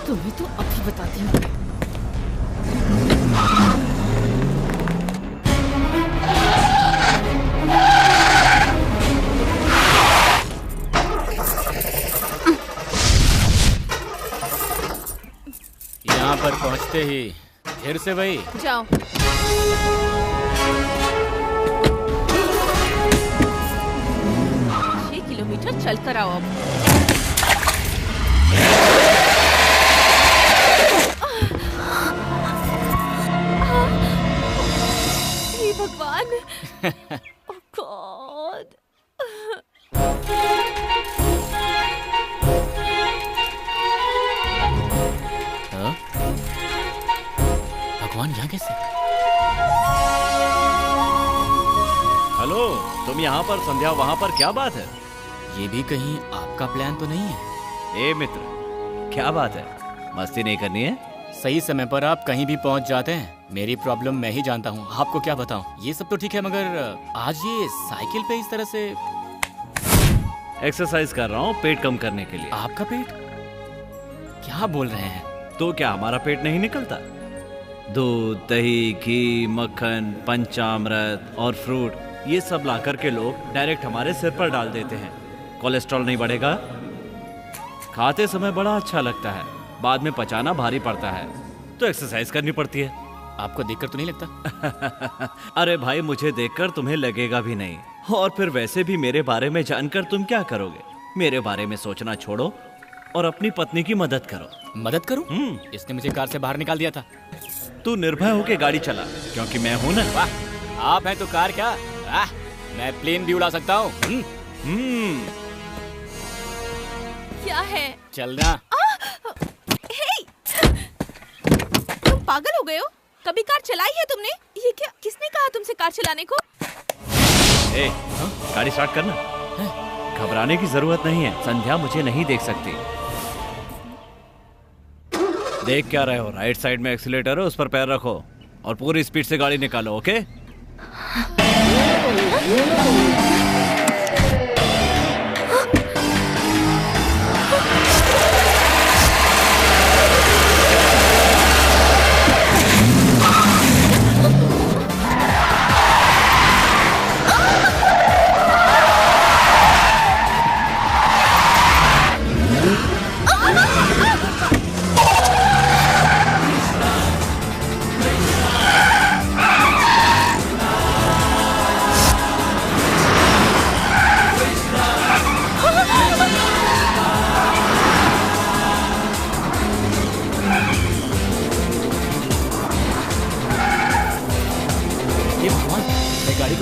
तुम्हें तो अभी बताती हूँ। यहाँ पर पहुँचते ही फिर से वही। जाओ। 6 किलोमीटर चल कर आओ अब। हे भगवान। ओह गॉड। भगवान यहाँ कैसे? हेलो, तुम यहाँ पर, संध्या वहाँ पर, क्या बात है? ये भी कहीं आपका प्लान तो नहीं है? ए मित्र, क्या बात है? मस्ती नहीं करनी है? सही समय पर आप कहीं भी पहुँच जाते हैं। मेरी प्रॉब्लम मैं ही जानता हूँ, आपको क्या बताऊँ। ये सब तो ठीक है, मगर आज ये साइकिल पे इस तरह से। एक्सरसाइज कर रहा हूँ पेट कम करने के लिए। आपका पेट? क्या बोल रहे हैं? तो क्या हमारा पेट नहीं निकलता? दूध, दही, घी, मक्खन, पंचामृत और फ्रूट, ये सब ला करके लोग डायरेक्ट हमारे सिर पर डाल देते हैं। कोलेस्ट्रॉल नहीं बढ़ेगा? खाते समय बड़ा अच्छा लगता है, बाद में पचाना भारी पड़ता है, तो एक्सरसाइज करनी पड़ती है। आपको देखकर तो नहीं लगता? अरे भाई, मुझे देखकर तुम्हें लगेगा भी नहीं। और फिर वैसे भी मेरे बारे में जानकर तुम क्या करोगे? मेरे बारे में सोचना छोड़ो और अपनी पत्नी की मदद करो। मदद करूं? इसने मुझे कार से बाहर निकाल दिया था। तू निर्भय होके गाड़ी चला, क्योंकि मैं हूं ना। वाह, आप हैं तो कार क्या, मैं प्लेन भी उड़ा सकता हूँ। क्या है? चलना। तुम पागल हो गए हो? कभी कार चलाई है तुमने? ये क्या, किसने कहा तुमसे कार चलाने को? ए, गाड़ी स्टार्ट करना। घबराने की जरूरत नहीं है, संध्या मुझे नहीं देख सकती। देख क्या रहे हो? राइट साइड में एक्सीलेटर है, उस पर पैर रखो और पूरी स्पीड से गाड़ी निकालो, ओके?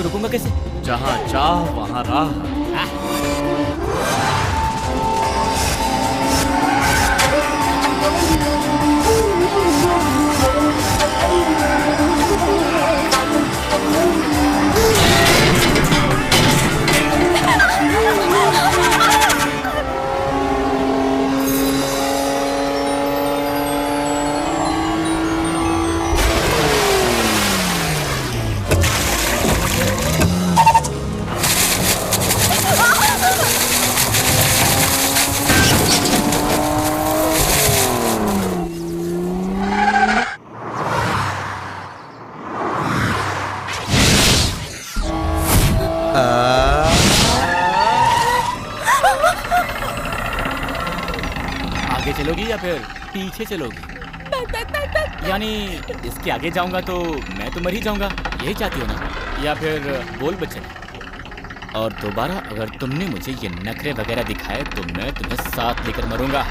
रुकूंगा कैसे? जहाँ चाह वहाँ राह। आगे चलोगी या फिर पीछे चलोगी? यानी इसके आगे जाऊंगा तो मैं तो मर ही जाऊंगा, यही चाहती हो ना? या फिर बोल बच्चन, और दोबारा अगर तुमने मुझे ये नखरे वगैरह दिखाए तो मैं तुम्हें साथ लेकर मरूंगा।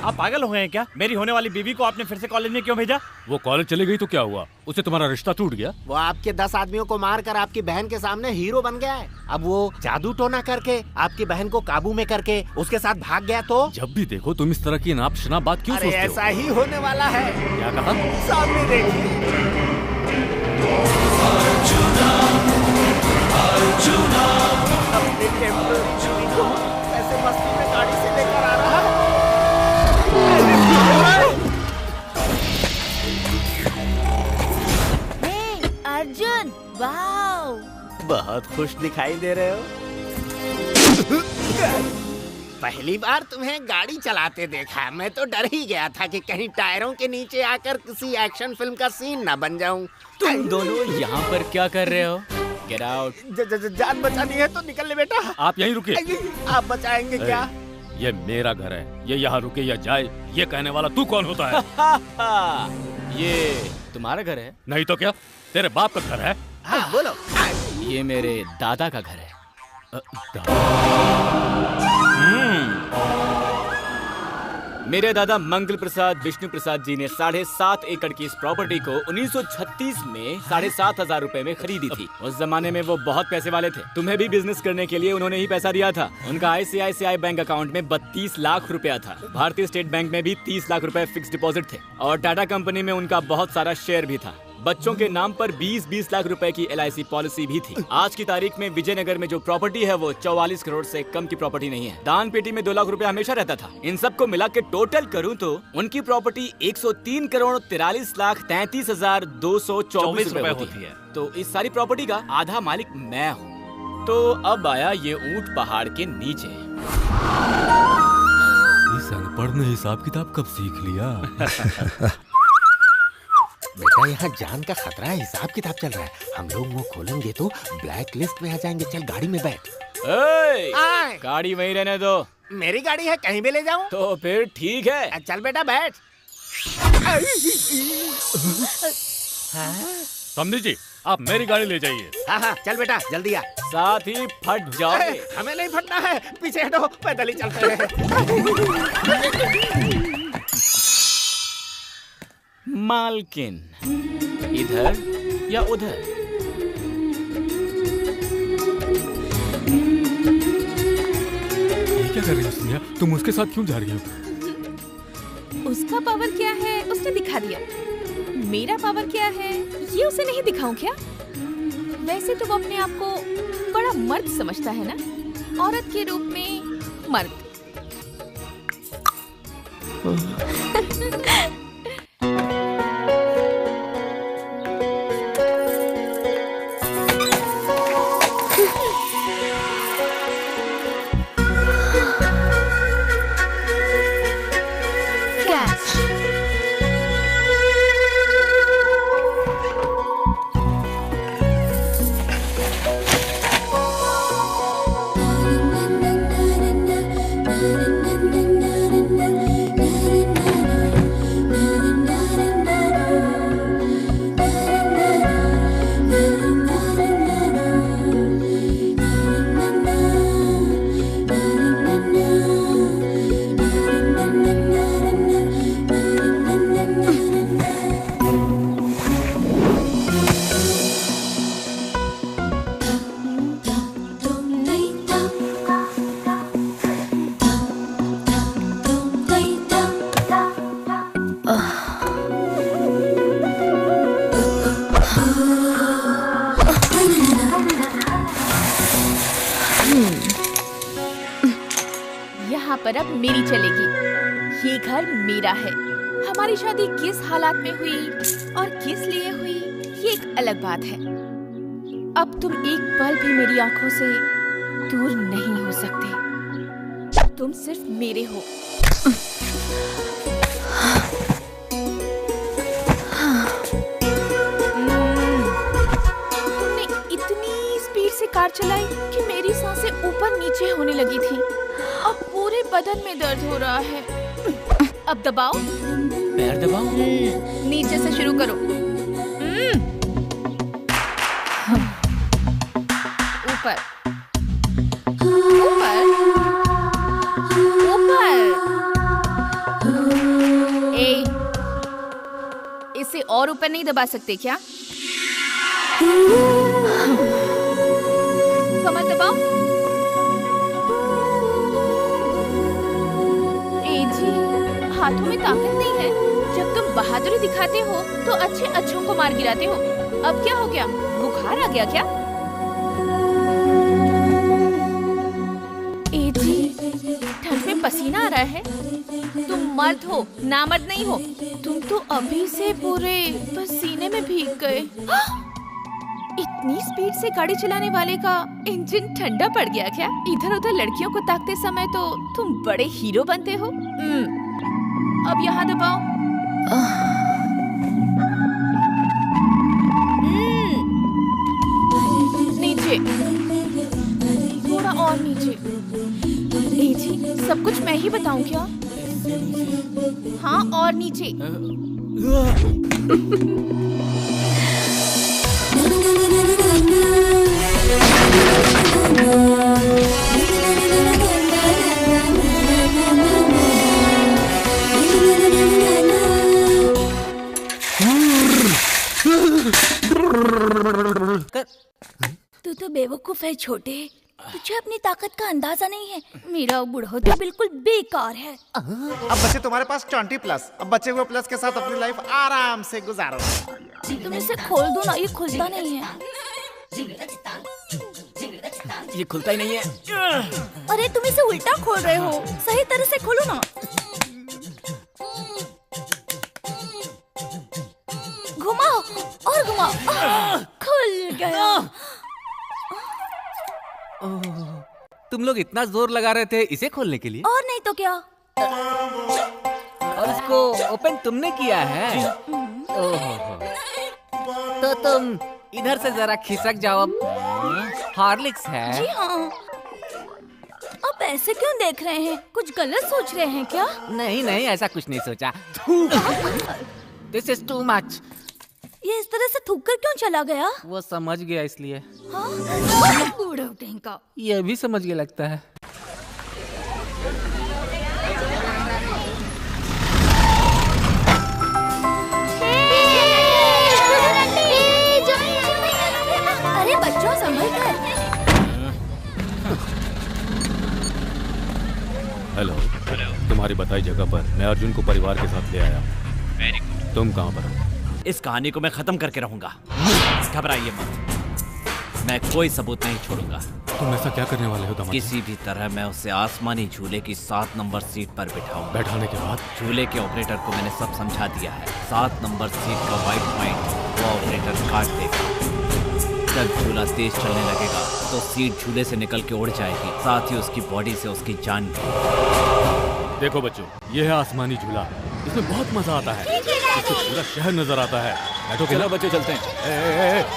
आप पागल हो गए हैं क्या? मेरी होने वाली बीवी को आपने फिर से कॉलेज में क्यों भेजा? वो कॉलेज चली गई तो क्या हुआ? उससे तुम्हारा रिश्ता टूट गया? वो आपके 10 आदमियों को मारकर आपकी बहन के सामने हीरो बन गया है। अब वो जादू टोना करके आपकी बहन को काबू में करके उसके साथ भाग गया तो? जब भी देखो तुम इस तरह की नाप शनाप बात क्यों सोचते हो? ऐसा ही होने वाला है। क्या कहा? सामने देखिए। खुश दिखाई दे रहे हो। पहली बार तुम्हें गाड़ी चलाते देखा, मैं तो डर ही गया था कि कहीं टायरों के नीचे आकर किसी एक्शन फिल्म का सीन ना बन जाऊं। तुम दोनों यहाँ पर क्या कर रहे हो? Get out. जान बचानी है तो निकल ले बेटा। आप यहीं रुकिए। आप बचाएंगे क्या? ये मेरा घर है, ये यहाँ रुके या जाए, ये कहने वाला तू कौन होता है? ये तुम्हारा घर है? नहीं तो क्या, तेरे बाप का घर है। हाँ, बोलो। ये मेरे दादा का घर है। मेरे दादा मंगल प्रसाद विष्णु प्रसाद जी ने 7.5 एकड़ की इस प्रॉपर्टी को 1936 में 7,500 रुपए में खरीदी थी। उस जमाने में वो बहुत पैसे वाले थे। तुम्हें भी बिजनेस करने के लिए उन्होंने ही पैसा दिया था। उनका ICICI बैंक अकाउंट में 32 लाख रुपया था। भारतीय स्टेट बैंक में भी 30 लाख रुपए फिक्स डिपॉजिट थे और टाटा कंपनी में उनका बहुत सारा शेयर भी था। बच्चों के नाम पर 20-20 लाख रुपए की LIC पॉलिसी भी थी। आज की तारीख में विजयनगर में जो प्रॉपर्टी है वो 44 करोड़ से कम की प्रॉपर्टी नहीं है। दान पेटी में 2 लाख रुपए हमेशा रहता था। इन सबको मिला के टोटल करूं तो उनकी प्रॉपर्टी 103 करोड़ 43 लाख 33,224 रुपए होती है। तो इस सारी प्रॉपर्टी का आधा मालिक मैं हूँ। तो अब आया ये ऊंट पहाड़ के नीचे। इस अनपढ़ ने हिसाब किताब कब सीख लिया? बेटा यहाँ जान का खतरा है, हिसाब किताब चल रहा है। हम लोग वो खोलेंगे तो ब्लैक लिस्ट में आ जाएंगे। चल गाड़ी में बैठ। गाड़ी वहीं रहने दो। मेरी गाड़ी है, कहीं भी ले जाऊं? तो फिर ठीक है। चल बेटा बैठ। समझी जी, आप मेरी गाड़ी ले जाइए। हाँ हाँ चल बेटा जल्दी आ। साथ ही फट जाओगे। हमें नहीं फटना है, पीछे हटो, पैदल ही चलते हैं। मालकिन इधर या उधर? ये क्या कर रही हो सुनिया? तुम उसके साथ क्यों जा रही हो? उसका पावर क्या है उसने दिखा दिया। मेरा पावर क्या है ये उसे नहीं दिखाऊं क्या? वैसे तो वो अपने आप को बड़ा मर्द समझता है ना, औरत के रूप में मर्द। यहाँ पर अब मेरी चलेगी। ये घर मेरा है। हमारी शादी किस हालात में हुई और किस लिए हुई ये एक अलग बात है। अब तुम एक पल भी मेरी आंखों से दूर नहीं हो सकते। तुम सिर्फ मेरे हो। तुमने इतनी स्पीड से कार चलाई कि मेरी सांसें ऊपर नीचे होने लगी थी। अब पूरे बदन में दर्द हो रहा है। अब दबाओ। पैर दबाओ। नीचे से शुरू करो। ऊपर ऊपर ऊपर। इसे और ऊपर नहीं दबा सकते क्या? कमर दबाओ। हाथों में ताकत नहीं है। जब तुम बहादुरी दिखाते हो तो अच्छे अच्छों को मार गिराते हो। अब क्या हो गया? बुखार आ गया क्या? जी, ठंड में पसीना आ रहा है। तुम मर्द हो, नामर्द नहीं हो। तुम तो अभी से पूरे पसीने में भीग गए। इतनी स्पीड से गाड़ी चलाने वाले का इंजन ठंडा पड़ गया क्या? इधर उधर लड़कियों को ताकते समय तो तुम बड़े हीरो बनते हो। अब यहाँ दबाओ। नीचे, थोड़ा और नीचे। जी, सब कुछ मैं ही बताऊं क्या? हाँ, और नीचे। तू तो बेवकूफ है छोटे, तुझे अपनी ताकत का अंदाजा नहीं है। मेरा बुढ़ौती बिल्कुल बेकार है। अब बच्चे तुम्हारे पास 20+, अब बचे हुए प्लस के साथ अपनी लाइफ आराम से गुजारो। तुम इसे खोल दो ना, ये खुलता नहीं है। ये खुलता ही नहीं है। अरे तुम इसे उल्टा खोल रहे हो, सही तरह से खोलो ना। घुमाओ और घुमाओ। खुल गया। तुम लोग इतना जोर लगा रहे थे इसे खोलने के लिए? और नहीं तो क्या। और इसको ओपन तुमने किया है? ओहो। तो तुम इधर से जरा खिसक जाओ। अब हॉर्लिक्स है। जी हाँ। आप ऐसे क्यों देख रहे हैं? कुछ गलत सोच रहे हैं क्या? नहीं नहीं, ऐसा कुछ नहीं सोचा। This is too much. ये इस तरह से थूक कर क्यों चला गया? वो समझ गया इसलिए। बूढ़ा टेंका। ये भी समझ गया लगता है। अरे बच्चों संभल कर। हेलो, तुम्हारी बताई जगह पर मैं अर्जुन को परिवार के साथ ले आया। Very good. तुम कहाँ पर हो? इस कहानी को मैं खत्म करके रहूंगा। घबराइए मत, मैं कोई सबूत नहीं छोड़ूंगा। तुम ऐसा क्या करने वाले हो दामाद? किसी भी तरह मैं उसे आसमानी झूले की 7 नंबर सीट पर बिठाऊंगा। बैठाने के बाद झूले के ऑपरेटर को मैंने सब समझा दिया है। 7 नंबर सीट का वाइट पॉइंट वो ऑपरेटर काट देगा। जब झूला तेज चलने लगेगा तो सीट झूले से निकल के उड़ जाएगी, साथ ही उसकी बॉडी से उसकी जान भी। देखो बच्चों, ये है आसमानी झूला। इसमें बहुत मजा आता है। इससे पूरा शहर नजर आता है। बैठो। चलो बच्चों चलते हैं।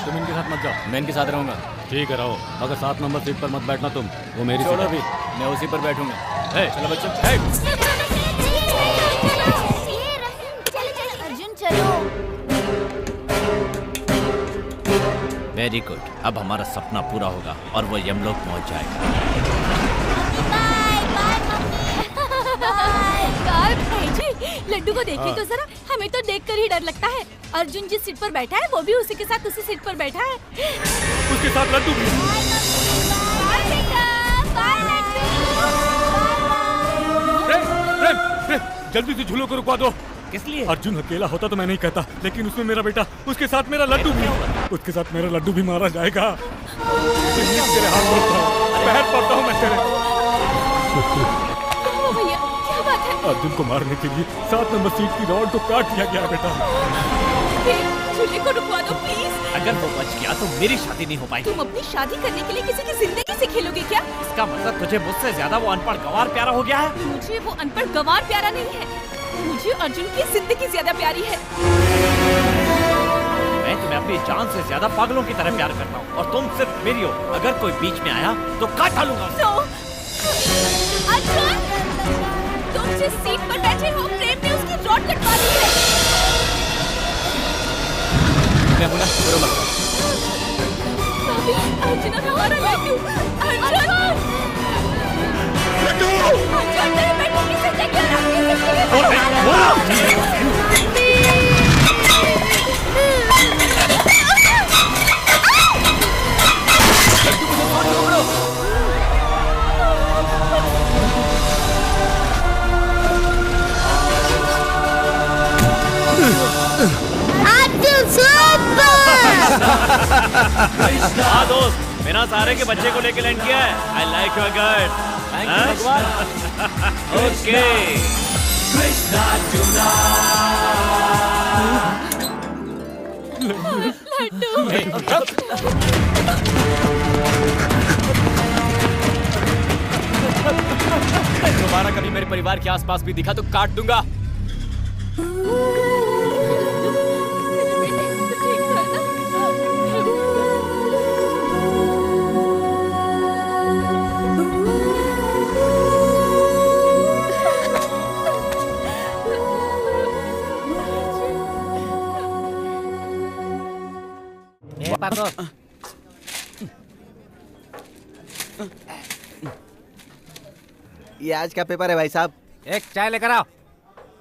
तुम इनके साथ मत जाओ। मैं इनके साथ रहूंगा। ठीक है रहो, मगर 7 नंबर सीट पर मत बैठना तुम। वो मेरी छोड़ो सीट भी, मैं उसी पर बैठूंगा। चलो बच्चों। अर्जुन चलो। वेरी गुड, अब हमारा सपना पूरा होगा और वो यमलोक पहुंच जाएगा। लड्डू को देखिए तो जरा, हमें तो देखकर ही डर लगता है। अर्जुन जिस सीट पर बैठा है वो भी उसी के साथ उसी सीट पर बैठा है। उसके साथ लड्डू भी। जल्दी से झूलों को रुकवा दो। किस लिए? अर्जुन अकेला होता तो मैं नहीं कहता, लेकिन उसमें मेरा बेटा, उसके साथ मेरा लड्डू भी, उसके साथ मेरा लड्डू भी मारा जाएगा। तेरे हाथ पड़ता हूँ, पैर पड़ता हूँ मैं तेरे। अर्जुन को मारने के लिए 7 नंबर सीट की रॉड को काट दिया गया बेटा। झूले को रुकवा दो प्लीज। अगर वो बच गया तो मेरी शादी नहीं हो पाएगी। तुम अपनी शादी करने के लिए किसी की जिंदगी से खेलोगे क्या? इसका मतलब तुझे मुझसे ज्यादा वो अनपढ़ गंवार प्यारा हो गया है? मुझे वो अनपढ़ गंवार प्यारा नहीं है, मुझे अर्जुन की जिंदगी ज्यादा प्यारी है। मैं तुम्हें अपनी जान से ज्यादा पागलों की तरह प्यार करता हूँ और तुम सिर्फ मेरी हो। अगर कोई बीच में आया तो काट डालूंगा। अर्जुन, तुम जिस सीट पर बैठे हो प्रेम ने उसकी रॉड कटवा दी है। मैं हूं ना, करो मत। अर्जुन हमारा लड्डू। अर्जुन, अर्जुन तेरे बेटे की जिंदगी हाँ दोस्त, बिना सहारे के बच्चे को लेके लैंड किया है। I like your girl. Okay. Krishna दोबारा कभी मेरे परिवार के आसपास भी दिखा तो काट दूंगा। ये आज का पेपर है भाई साहब। एक चाय लेकर आओ।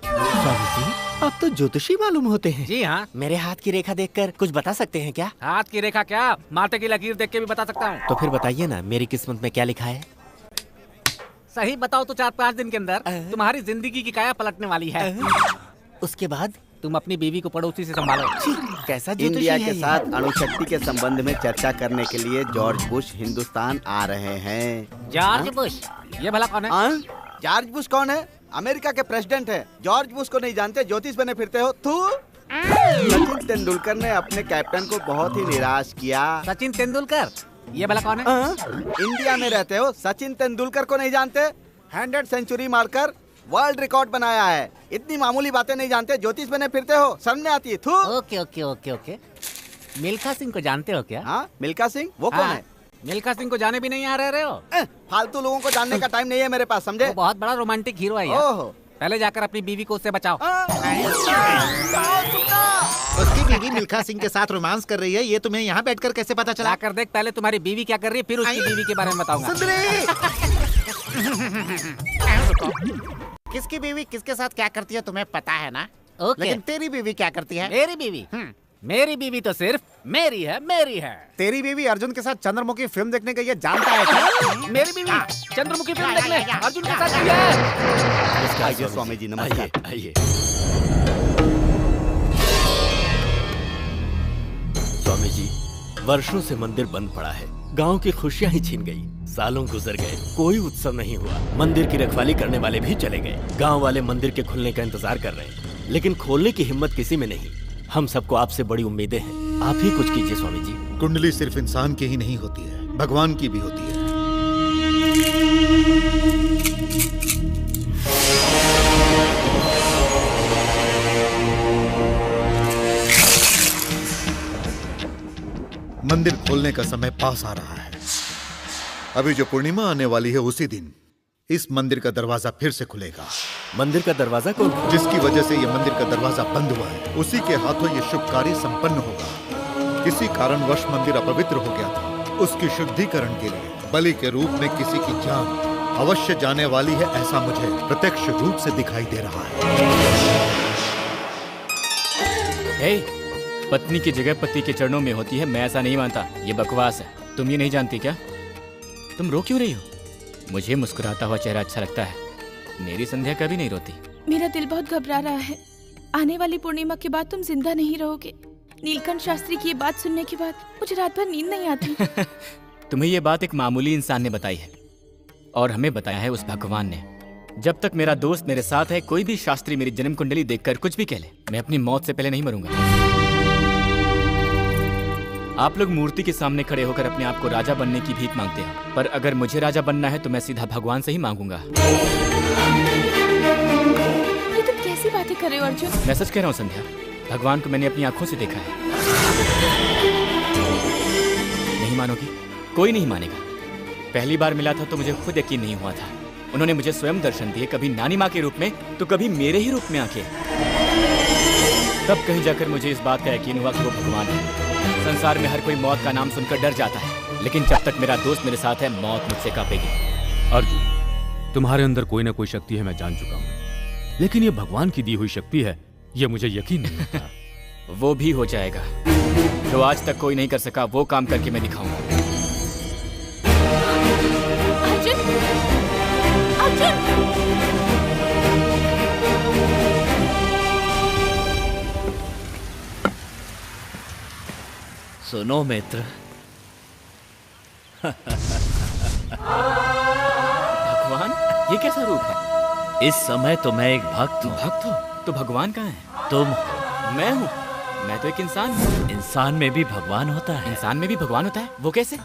स्वामी जी, आप तो ज्योतिषी मालूम होते हैं। जी हाँ। मेरे हाथ की रेखा देखकर कुछ बता सकते हैं क्या? हाथ की रेखा क्या, माथे की लकीर देख के भी बता सकता हूँ। तो फिर बताइए ना, मेरी किस्मत में क्या लिखा है? सही बताओ तो 4-5 दिन के अंदर तुम्हारी जिंदगी की काया पलटने वाली है। उसके बाद तुम अपनी बीवी को पड़ोसी से संभालो। कैसा इंडिया के साथ अणुशक्ति के संबंध में चर्चा करने के लिए जॉर्ज बुश हिंदुस्तान आ रहे हैं। George Bush? ये भला कौन है? जॉर्ज बुश कौन है? अमेरिका के प्रेसिडेंट है। जॉर्ज बुश को नहीं जानते? ज्योतिष बने फिरते हो तू। सचिन तेंदुलकर ने अपने कैप्टन को बहुत ही निराश किया। सचिन तेंदुलकर? ये भला कौन है? इंडिया में रहते हो, सचिन तेंदुलकर को नहीं जानते? 100 सेंचुरी मारकर वर्ल्ड रिकॉर्ड बनाया है। इतनी मामूली बातें नहीं जानते, ज्योतिष बने फिरते हो, समझ में आती है? थू। Okay okay okay okay. Milkha Singh को जानते हो क्या? हाँ, मिल्खा सिंह वो कौन है? मिल्खा सिंह को जाने भी नहीं आ रहे हो? फालतू लोगों को जानने का टाइम नहीं है मेरे पास, समझे? वो बहुत बड़ा रोमांटिक हीरो है यार। पहले जाकर अपनी बीवी को उससे बचाओ। उसकी बीवी मिल्खा सिंह के साथ रोमांस कर रही है, ये तुम्हें यहाँ बैठकर कैसे पता चला? कर देख, पहले तुम्हारी बीवी क्या कर रही है, फिर उसकी बीवी के बारे में बताऊंगा। किसकी बीवी किसके साथ क्या करती है तुम्हें पता है ना? ओके। लेकिन तेरी बीवी क्या करती है? मेरी बीवी? मेरी बीवी तो सिर्फ मेरी है, मेरी है। तेरी बीवी अर्जुन के साथ चंद्रमुखी फिल्म देखने गई है, जानता है क्या? मेरी बीवी चंद्रमुखी फिल्म देखने अर्जुन के साथ गई है। आइए स्वामी जी, नमस्कार। आइए। स्वामी जी, वर्षों से मंदिर बंद पड़ा है। गांव की खुशियां ही छीन गई। सालों गुजर गए, कोई उत्सव नहीं हुआ। मंदिर की रखवाली करने वाले भी चले गए। गांव वाले मंदिर के खुलने का इंतजार कर रहे हैं, लेकिन खोलने की हिम्मत किसी में नहीं। हम सबको आपसे बड़ी उम्मीदें हैं, आप ही कुछ कीजिए स्वामी जी। कुंडली सिर्फ इंसान की ही नहीं होती है, भगवान की भी होती है। मंदिर खोलने का समय पास आ रहा है। अभी जो पूर्णिमा आने वाली है, उसी दिन इस मंदिर का दरवाजा फिर से खुलेगा। मंदिर का दरवाजा कौन? जिसकी वजह से ये मंदिर का दरवाजा बंद हुआ है, उसी के हाथों ये शुभ कार्य संपन्न होगा। किसी कारणवश मंदिर अपवित्र हो गया था, उसकी शुद्धिकरण के लिए बलि के रूप में किसी की जान अवश्य जाने वाली है, ऐसा मुझे प्रत्यक्ष रूप से दिखाई दे रहा है। पत्नी की जगह पति के चरणों में होती है, मैं ऐसा नहीं मानता। ये बकवास है। तुम ये नहीं जानती क्या? तुम रो क्यों रही हो? मुझे मुस्कुराता हुआ चेहरा अच्छा लगता है। मेरी संध्या कभी नहीं रोती। मेरा दिल बहुत घबरा रहा है। आने वाली पूर्णिमा के बाद तुम जिंदा नहीं रहोगे। नीलकंठ शास्त्री की ये बात सुनने के बाद मुझे रात भर नींद नहीं आती। तुम्हें ये बात एक मामूली इंसान ने बताई है, और हमें बताया है उस भगवान ने। जब तक मेरा दोस्त मेरे साथ है, कोई भी शास्त्री मेरी जन्म कुंडली देखकर कुछ भी कह ले, मैं अपनी मौत से पहले नहीं मरूंगा। आप लोग मूर्ति के सामने खड़े होकर अपने आप को राजा बनने की भीख मांगते हो, पर अगर मुझे राजा बनना है तो मैं सीधा भगवान से ही मांगूंगा। ये तुम कैसी बातें कर रहे हो अर्जुन? मैं सच कह रहा हूँ संध्या, भगवान को मैंने अपनी आंखों से देखा है। नहीं मानोगी? कोई नहीं मानेगा। पहली बार मिला था तो मुझे खुद यकीन नहीं हुआ था। उन्होंने मुझे स्वयं दर्शन दिए, कभी नानी माँ के रूप में तो कभी मेरे ही रूप में आके। तब कहीं जाकर मुझे इस बात का यकीन हुआ कि वो भगवान है। संसार में हर कोई मौत का नाम सुनकर डर जाता है, लेकिन जब तक मेरा दोस्त मेरे साथ है, मौत मुझसे कांपेगी। अर्जुन, तुम्हारे अंदर कोई ना कोई शक्ति है, मैं जान चुका हूँ, लेकिन ये भगवान की दी हुई शक्ति है, ये मुझे यकीन नहीं होता। वो भी हो जाएगा। जो आज तक कोई नहीं कर सका, वो काम करके मैं दिखाऊंगा। अर्जुन! अर्जुन! सुनो मित्र। भगवान, ये कैसा रूप है? इस समय तो मैं एक भक्त हूँ। भक्त हो? तो भगवान कहाँ है? तुम? मैं हूँ। मैं तो एक इंसान हूँ। इंसान में भी भगवान होता है। इंसान में भी भगवान होता है? वो कैसे?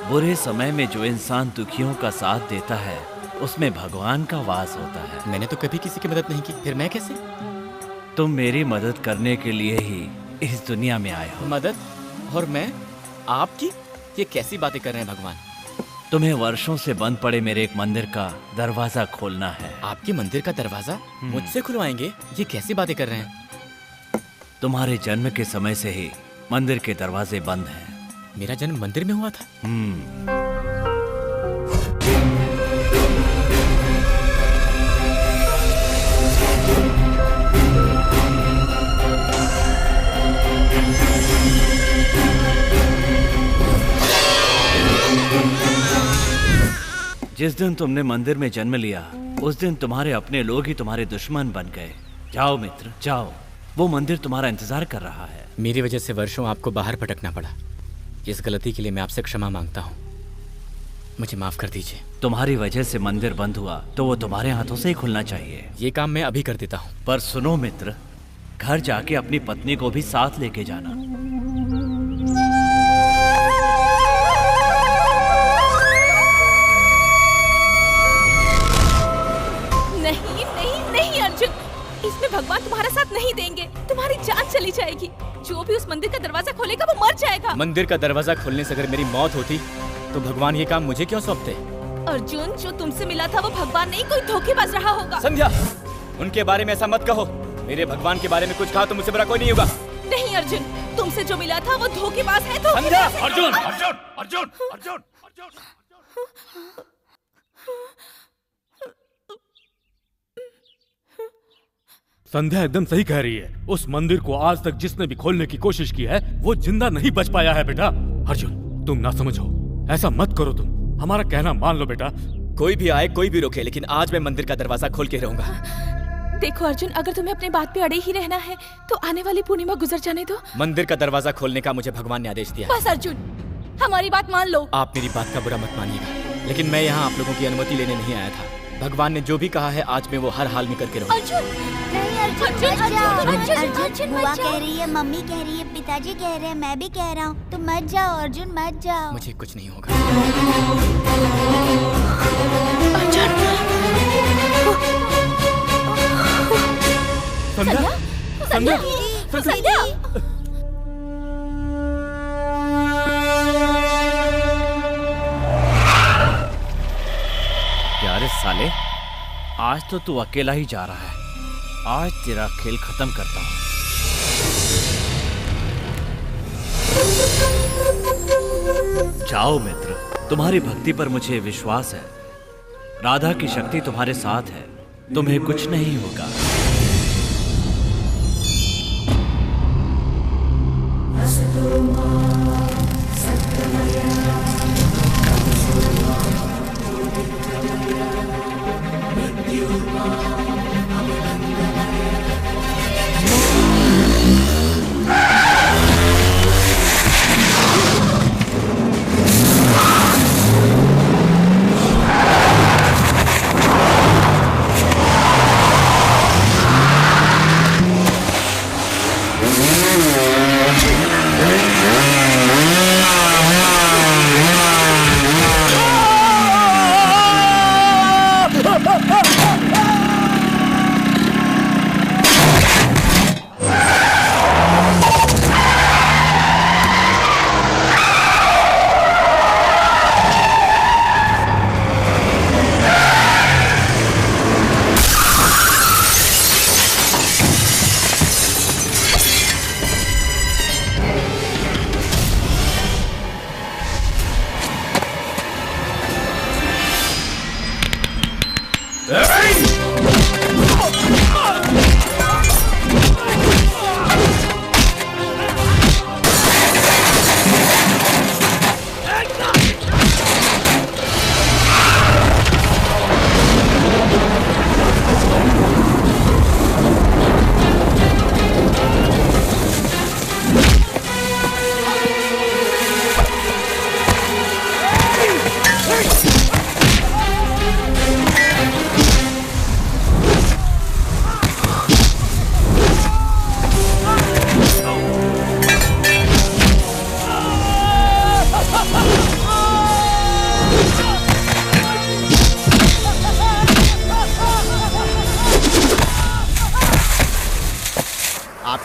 बुरे समय में जो इंसान दुखियों का साथ देता है उसमें भगवान का वास होता है। मैंने तो कभी किसी की मदद नहीं की, फिर मैं कैसे? तुम मेरी मदद करने के लिए ही इस दुनिया में आए हो। मदद? और मैं आपकी? ये कैसी बातें कर रहे हैं भगवान? तुम्हें वर्षों से बंद पड़े मेरे एक मंदिर का दरवाजा खोलना है। आपके मंदिर का दरवाजा मुझसे खुलवाएंगे? ये कैसी बातें कर रहे हैं? तुम्हारे जन्म के समय से ही मंदिर के दरवाजे बंद हैं। मेरा जन्म मंदिर में हुआ था? जिस दिन तुमने मंदिर में जन्म लिया उस दिन तुम्हारे अपने लोग ही तुम्हारे दुश्मन बन गए। जाओ मित्र, जाओ, वो मंदिर तुम्हारा इंतजार कर रहा है। मेरी वजह से वर्षों आपको बाहर भटकना पड़ा। इस गलती के लिए मैं आपसे क्षमा मांगता हूँ, मुझे माफ कर दीजिए। तुम्हारी वजह से मंदिर बंद हुआ तो वो तुम्हारे हाथों से ही खुलना चाहिए। ये काम मैं अभी कर देता हूँ। पर सुनो मित्र, घर जाके अपनी पत्नी को भी साथ लेके जाना। नहीं नहीं नहीं अर्जुन, इसमें भगवान तुम्हारा साथ नहीं देंगे। तुम्हारी जान चली जाएगी। जो भी उस मंदिर का दरवाजा खोलेगा वो मर जाएगा। मंदिर का दरवाजा खोलने से अगर मेरी मौत होती तो भगवान ये काम मुझे क्यों सौंपते? अर्जुन, जो तुमसे मिला था वो भगवान नहीं, कोई धोखेबाज रहा होगा। संध्या, उनके बारे में ऐसा मत कहो। मेरे भगवान के बारे में कुछ कहा तो मुझसे बुरा कोई नहीं होगा। नहीं अर्जुन, तुमसे जो मिला था वो धोखेबाज है। संध्या! अर्जुन अर्जुन अर्जुन अर्जुन अर्जुन। संध्या एकदम सही कह रही है। उस मंदिर को आज तक जिसने भी खोलने की कोशिश की है वो जिंदा नहीं बच पाया है बेटा। अर्जुन, तुम ना समझो, ऐसा मत करो। तुम हमारा कहना मान लो बेटा। कोई भी आए, कोई भी रोके, लेकिन आज मैं मंदिर का दरवाजा खोल के रहूंगा। देखो अर्जुन, अगर तुम्हें अपनी बात पे अड़े ही रहना है तो आने वाली पूर्णिमा गुजर जाने दो। मंदिर का दरवाजा खोलने का मुझे भगवान ने आदेश दिया। बस अर्जुन, हमारी बात मान लो। आप मेरी बात का बुरा मत मानिएगा, लेकिन मैं यहाँ आप लोगों की अनुमति लेने नहीं आया था। भगवान ने जो भी कहा है आज मैं वो हर हाल में करके रहूंगा। अर्जुन, नहीं अर्जुन, अर्जुन, बुआ कह रही है, मम्मी कह रही है, पिताजी कह रहे हैं, मैं भी कह रहा हूँ, तुम मत जाओ अर्जुन, मत जाओ। मुझे कुछ नहीं होगा। संध्या, संध्या, संध्या। यार साले, आज तो तू अकेला ही जा रहा है। आज तेरा खेल खत्म करता हूँ। जाओ मित्र, तुम्हारी भक्ति पर मुझे विश्वास है। राधा की शक्ति तुम्हारे साथ है, तुम्हें कुछ नहीं होगा।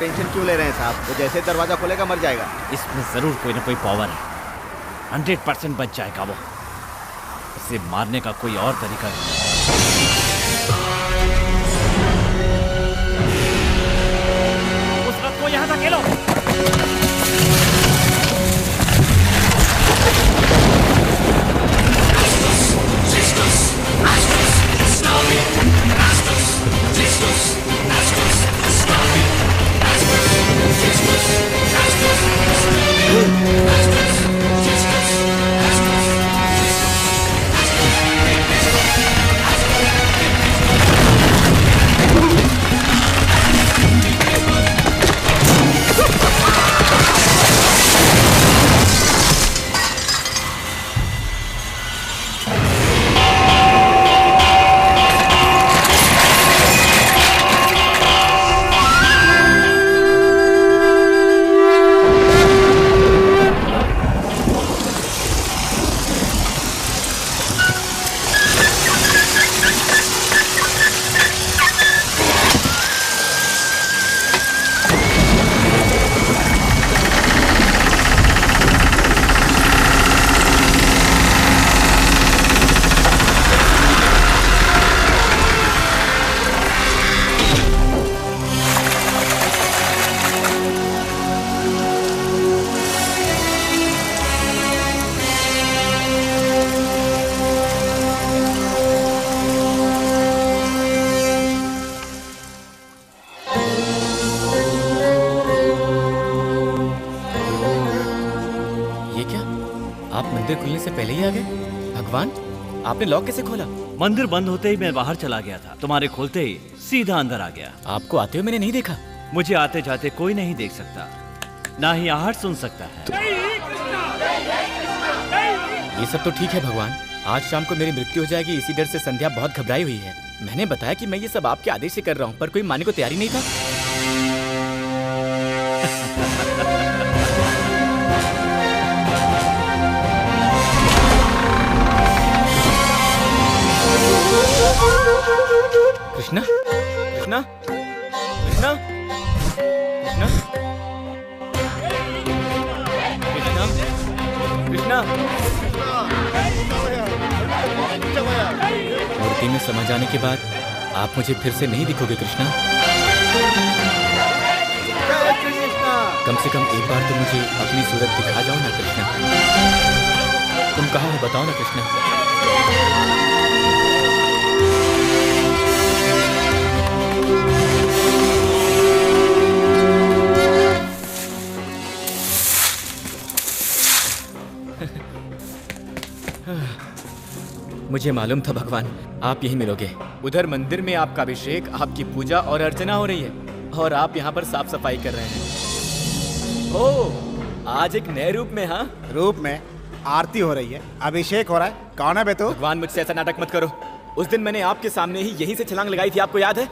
टेंशन क्यों ले रहे हैं साहब? वो जैसे दरवाजा खोलेगा मर जाएगा। इसमें जरूर कोई ना कोई पावर है। 100% बच जाएगा वो। इसे मारने का कोई और तरीका नहीं। उस रथ को यहाँ धकेलो। खुलने से पहले ही आ गए? भगवान, आपने लॉक कैसे खोला? मंदिर बंद होते ही मैं बाहर चला गया था। तुम्हारे खोलते ही सीधा अंदर आ गया। आपको आते हुए मैंने नहीं देखा। मुझे आते जाते कोई नहीं देख सकता, ना ही आहट सुन सकता है। ये सब तो ठीक है भगवान, आज शाम को मेरी मृत्यु हो जाएगी, इसी डर से संध्या बहुत घबराई हुई है। मैंने बताया कि मैं ये सब आपके आदेश से कर रहा हूँ, पर कोई मानने को तैयार ही नहीं था। कृष्णा, कृष्णा, कृष्णा, कृष्णा, कृष्णा, कृष्णा। मूर्ति में समा जाने के बाद आप मुझे फिर से नहीं दिखोगे कृष्णा। कम से कम एक बार तो मुझे अपनी सूरत दिखा जाओ ना कृष्णा। तुम कहाँ हो बताओ ना कृष्णा। मुझे मालूम था भगवान आप यहीं मिलोगे। उधर मंदिर में आपका अभिषेक, आपकी पूजा और अर्चना हो रही है और आप यहाँ पर साफ सफाई कर रहे हैं। ओह, आज एक नए रूप में। हाँ, रूप में आरती हो रही है, अभिषेक हो रहा है। कौन है बे तू? भगवान मुझसे ऐसा नाटक मत करो। उस दिन मैंने आपके सामने ही यहीं से छलांग लगाई थी, आपको याद है?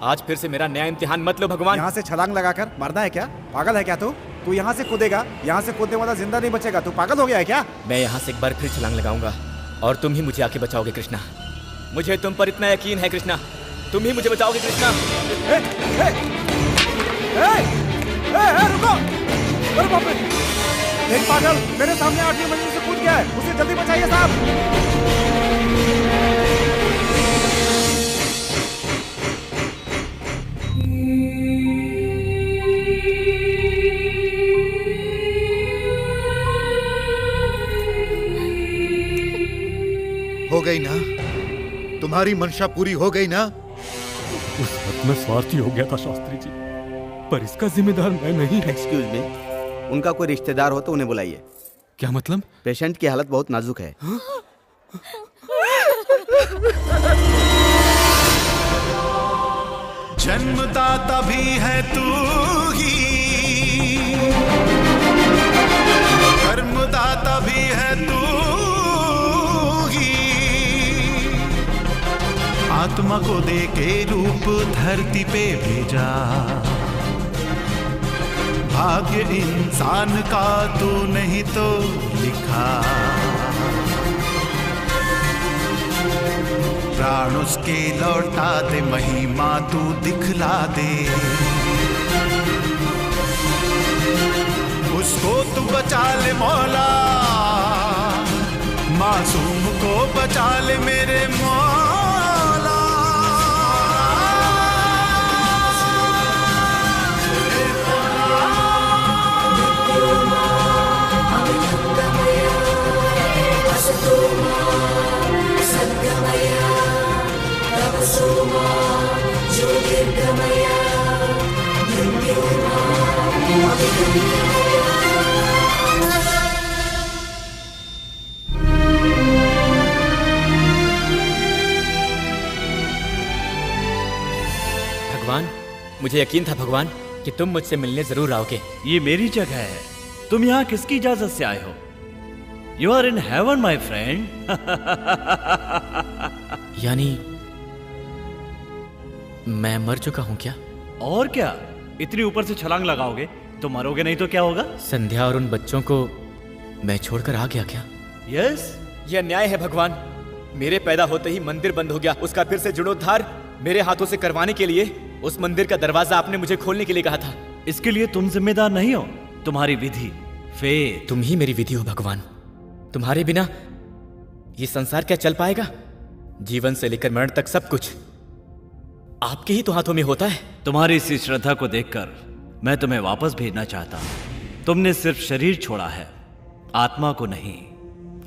आज फिर से मेरा नया इम्तिहान मत लो भगवान। यहाँ से छलांग लगाकर मरना है क्या? पागल है क्या तू? तू यहाँ से कूदेगा, यहाँ से कूदने वाला जिंदा नहीं बचेगा। तू पागल हो गया है क्या? मैं यहाँ से एक बार फिर छलांग लगाऊंगा और तुम ही मुझे आके बचाओगे कृष्णा। मुझे तुम पर इतना यकीन है कृष्णा, तुम ही मुझे बचाओगे कृष्णा। रुको! अरे बाप रे! एक पागल मेरे सामने 8वीं मंजिल से कूद गया है, उसे जल्दी बचाइए साहब। हो गई ना? तुम्हारी मंशा पूरी हो गई ना? उस वक्त मैं स्वार्थी हो गया था शास्त्री जी, पर इसका जिम्मेदार मैं नहीं। एक्सक्यूज मी, उनका कोई रिश्तेदार हो तो उन्हें बुलाइए। क्या मतलब? पेशेंट की हालत बहुत नाजुक है। जन्मदाता भी है तू ही, कर्मदाता भी है तू ही, आत्मा को दे के रूप धरती पे भेजा, भाग्य इंसान का तू नहीं तो लिखा, प्राण उसके लौटा दे, महिमा तू दिखला दे। उसको तू बचा ले मौला, मासूम को बचा ले मेरे मौला। भगवान, मुझे यकीन था भगवान कि तुम मुझसे मिलने जरूर आओगे। ये मेरी जगह है, तुम यहाँ किसकी इजाजत से आए हो? You are in heaven my friend. यानी मैं मर चुका हूँ क्या? और क्या, इतनी ऊपर से छलांग लगाओगे तो मरोगे नहीं तो क्या होगा? संध्या और उन बच्चों को मैं छोड़कर आ गया क्या? यस। यह अन्याय है भगवान। मेरे पैदा होते ही मंदिर बंद हो गया, उसका फिर से जीर्णोद्धार मेरे हाथों से करवाने के लिए उस मंदिर का दरवाजा आपने मुझे खोलने के लिए कहा था। इसके लिए तुम जिम्मेदार नहीं हो, तुम्हारी विधि, फेथ। तुम ही मेरी विधि हो भगवान। तुम्हारे बिना ये संसार क्या चल पाएगा? जीवन से लेकर मरण तक सब कुछ आपके ही तो हाथों में होता है। तुम्हारी इसी श्रद्धा को देखकर मैं तुम्हें वापस भेजना चाहता हूं। तुमने सिर्फ शरीर छोड़ा है, आत्मा को नहीं।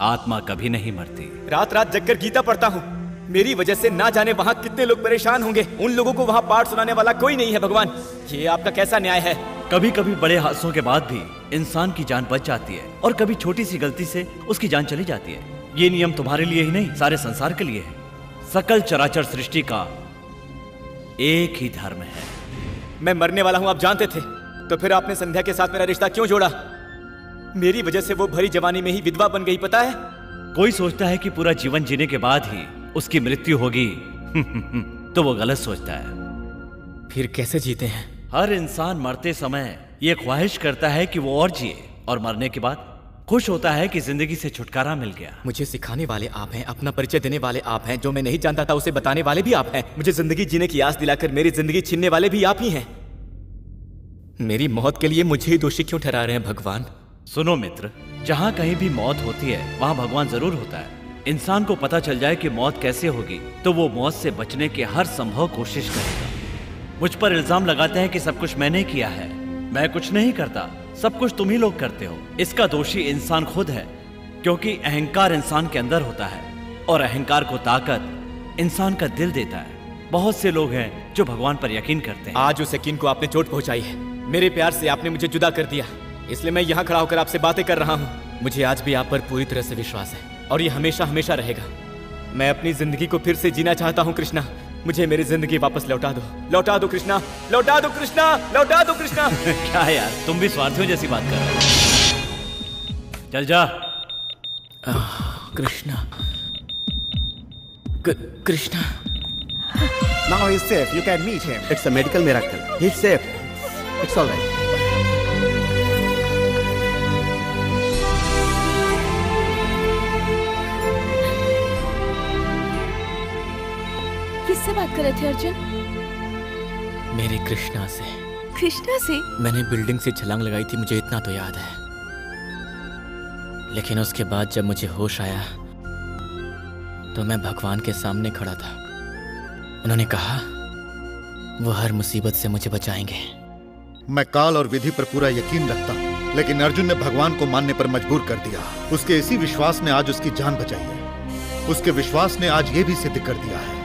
आत्मा कभी नहीं मरती। रात रात जगकर गीता पढ़ता हूँ, मेरी वजह से ना जाने वहां कितने लोग परेशान होंगे। उन लोगों को वहां पाठ सुनाने वाला कोई नहीं है भगवान। ये आपका कैसा न्याय है? कभी कभी बड़े हादसों के बाद भी इंसान की जान बच जाती है और कभी छोटी सी गलती से उसकी जान चली जाती है। ये नियम तुम्हारे लिए ही नहीं, सारे संसार के लिए है। सकल चराचर सृष्टि का एक ही धर्म है। मैं मरने वाला हूं आप जानते थे, तो फिर आपने संध्या के साथ मेरा रिश्ता क्यों जोड़ा? मेरी वजह से वो भरी जवानी में ही विधवा बन गई, पता है? कोई सोचता है कि पूरा जीवन जीने के बाद ही उसकी मृत्यु होगी तो वो गलत सोचता है। फिर कैसे जीते हैं? हर इंसान मरते समय ये ख्वाहिश करता है कि वो और जिए, और मरने के बाद खुश होता है कि जिंदगी से छुटकारा मिल गया। मुझे सिखाने वाले आप हैं, अपना परिचय देने वाले आप हैं, जो मैं नहीं जानता था उसे बताने वाले भी आप हैं। मुझे जिंदगी जीने की आस दिलाकर मेरी जिंदगी छीनने वाले भी आप ही हैं। मेरी मौत के लिए मुझे ही दोषी क्यों ठहरा रहे हैं भगवान? सुनो मित्र, जहाँ कहीं भी मौत होती है वहाँ भगवान जरूर होता है। इंसान को पता चल जाए कि मौत कैसे होगी तो वो मौत से बचने की हर संभव कोशिश करेगा। मुझ पर इल्जाम लगाते हैं कि सब कुछ मैंने किया है। मैं कुछ नहीं करता, सब कुछ तुम ही लोग करते हो। इसका दोषी इंसान खुद है, क्योंकि अहंकार इंसान के अंदर होता है और अहंकार को ताकत इंसान का दिल देता है। बहुत से लोग हैं जो भगवान पर यकीन करते हैं। आज उस यकीन को आपने चोट पहुंचाई है। मेरे प्यार से आपने मुझे जुदा कर दिया, इसलिए मैं यहाँ खड़ा होकर आपसे बातें कर रहा हूँ। मुझे आज भी आप पर पूरी तरह से विश्वास है और ये हमेशा हमेशा रहेगा। मैं अपनी जिंदगी को फिर से जीना चाहता हूँ कृष्णा। मुझे मेरी जिंदगी वापस लौटा दो, लौटा दो कृष्णा, लौटा दो कृष्णा, लौटा दो कृष्णा। क्या यार, तुम भी स्वार्थियों जैसी बात कर रहे हो। चल जा। Krishna, Krishna. Now he's safe. You can meet him. It's a medical miracle. He's safe. It's all right. किससे बात कर रहे थे अर्जुन? मेरे कृष्णा से। कृष्णा से? मैंने बिल्डिंग से छलांग लगाई थी, मुझे इतना तो याद है। लेकिन उसके बाद जब मुझे होश आया तो मैं भगवान के सामने खड़ा था। उन्होंने कहा वो हर मुसीबत से मुझे बचाएंगे। मैं काल और विधि पर पूरा यकीन रखता हूँ, लेकिन अर्जुन ने भगवान को मानने पर मजबूर कर दिया। उसके इसी विश्वास ने आज उसकी जान बचाई है। उसके विश्वास ने आज ये भी सिद्ध कर दिया है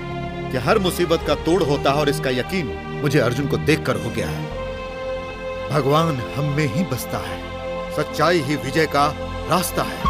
कि हर मुसीबत का तोड़ होता है, और इसका यकीन मुझे अर्जुन को देखकर हो गया है। भगवान हम में ही बसता है, सच्चाई ही विजय का रास्ता है।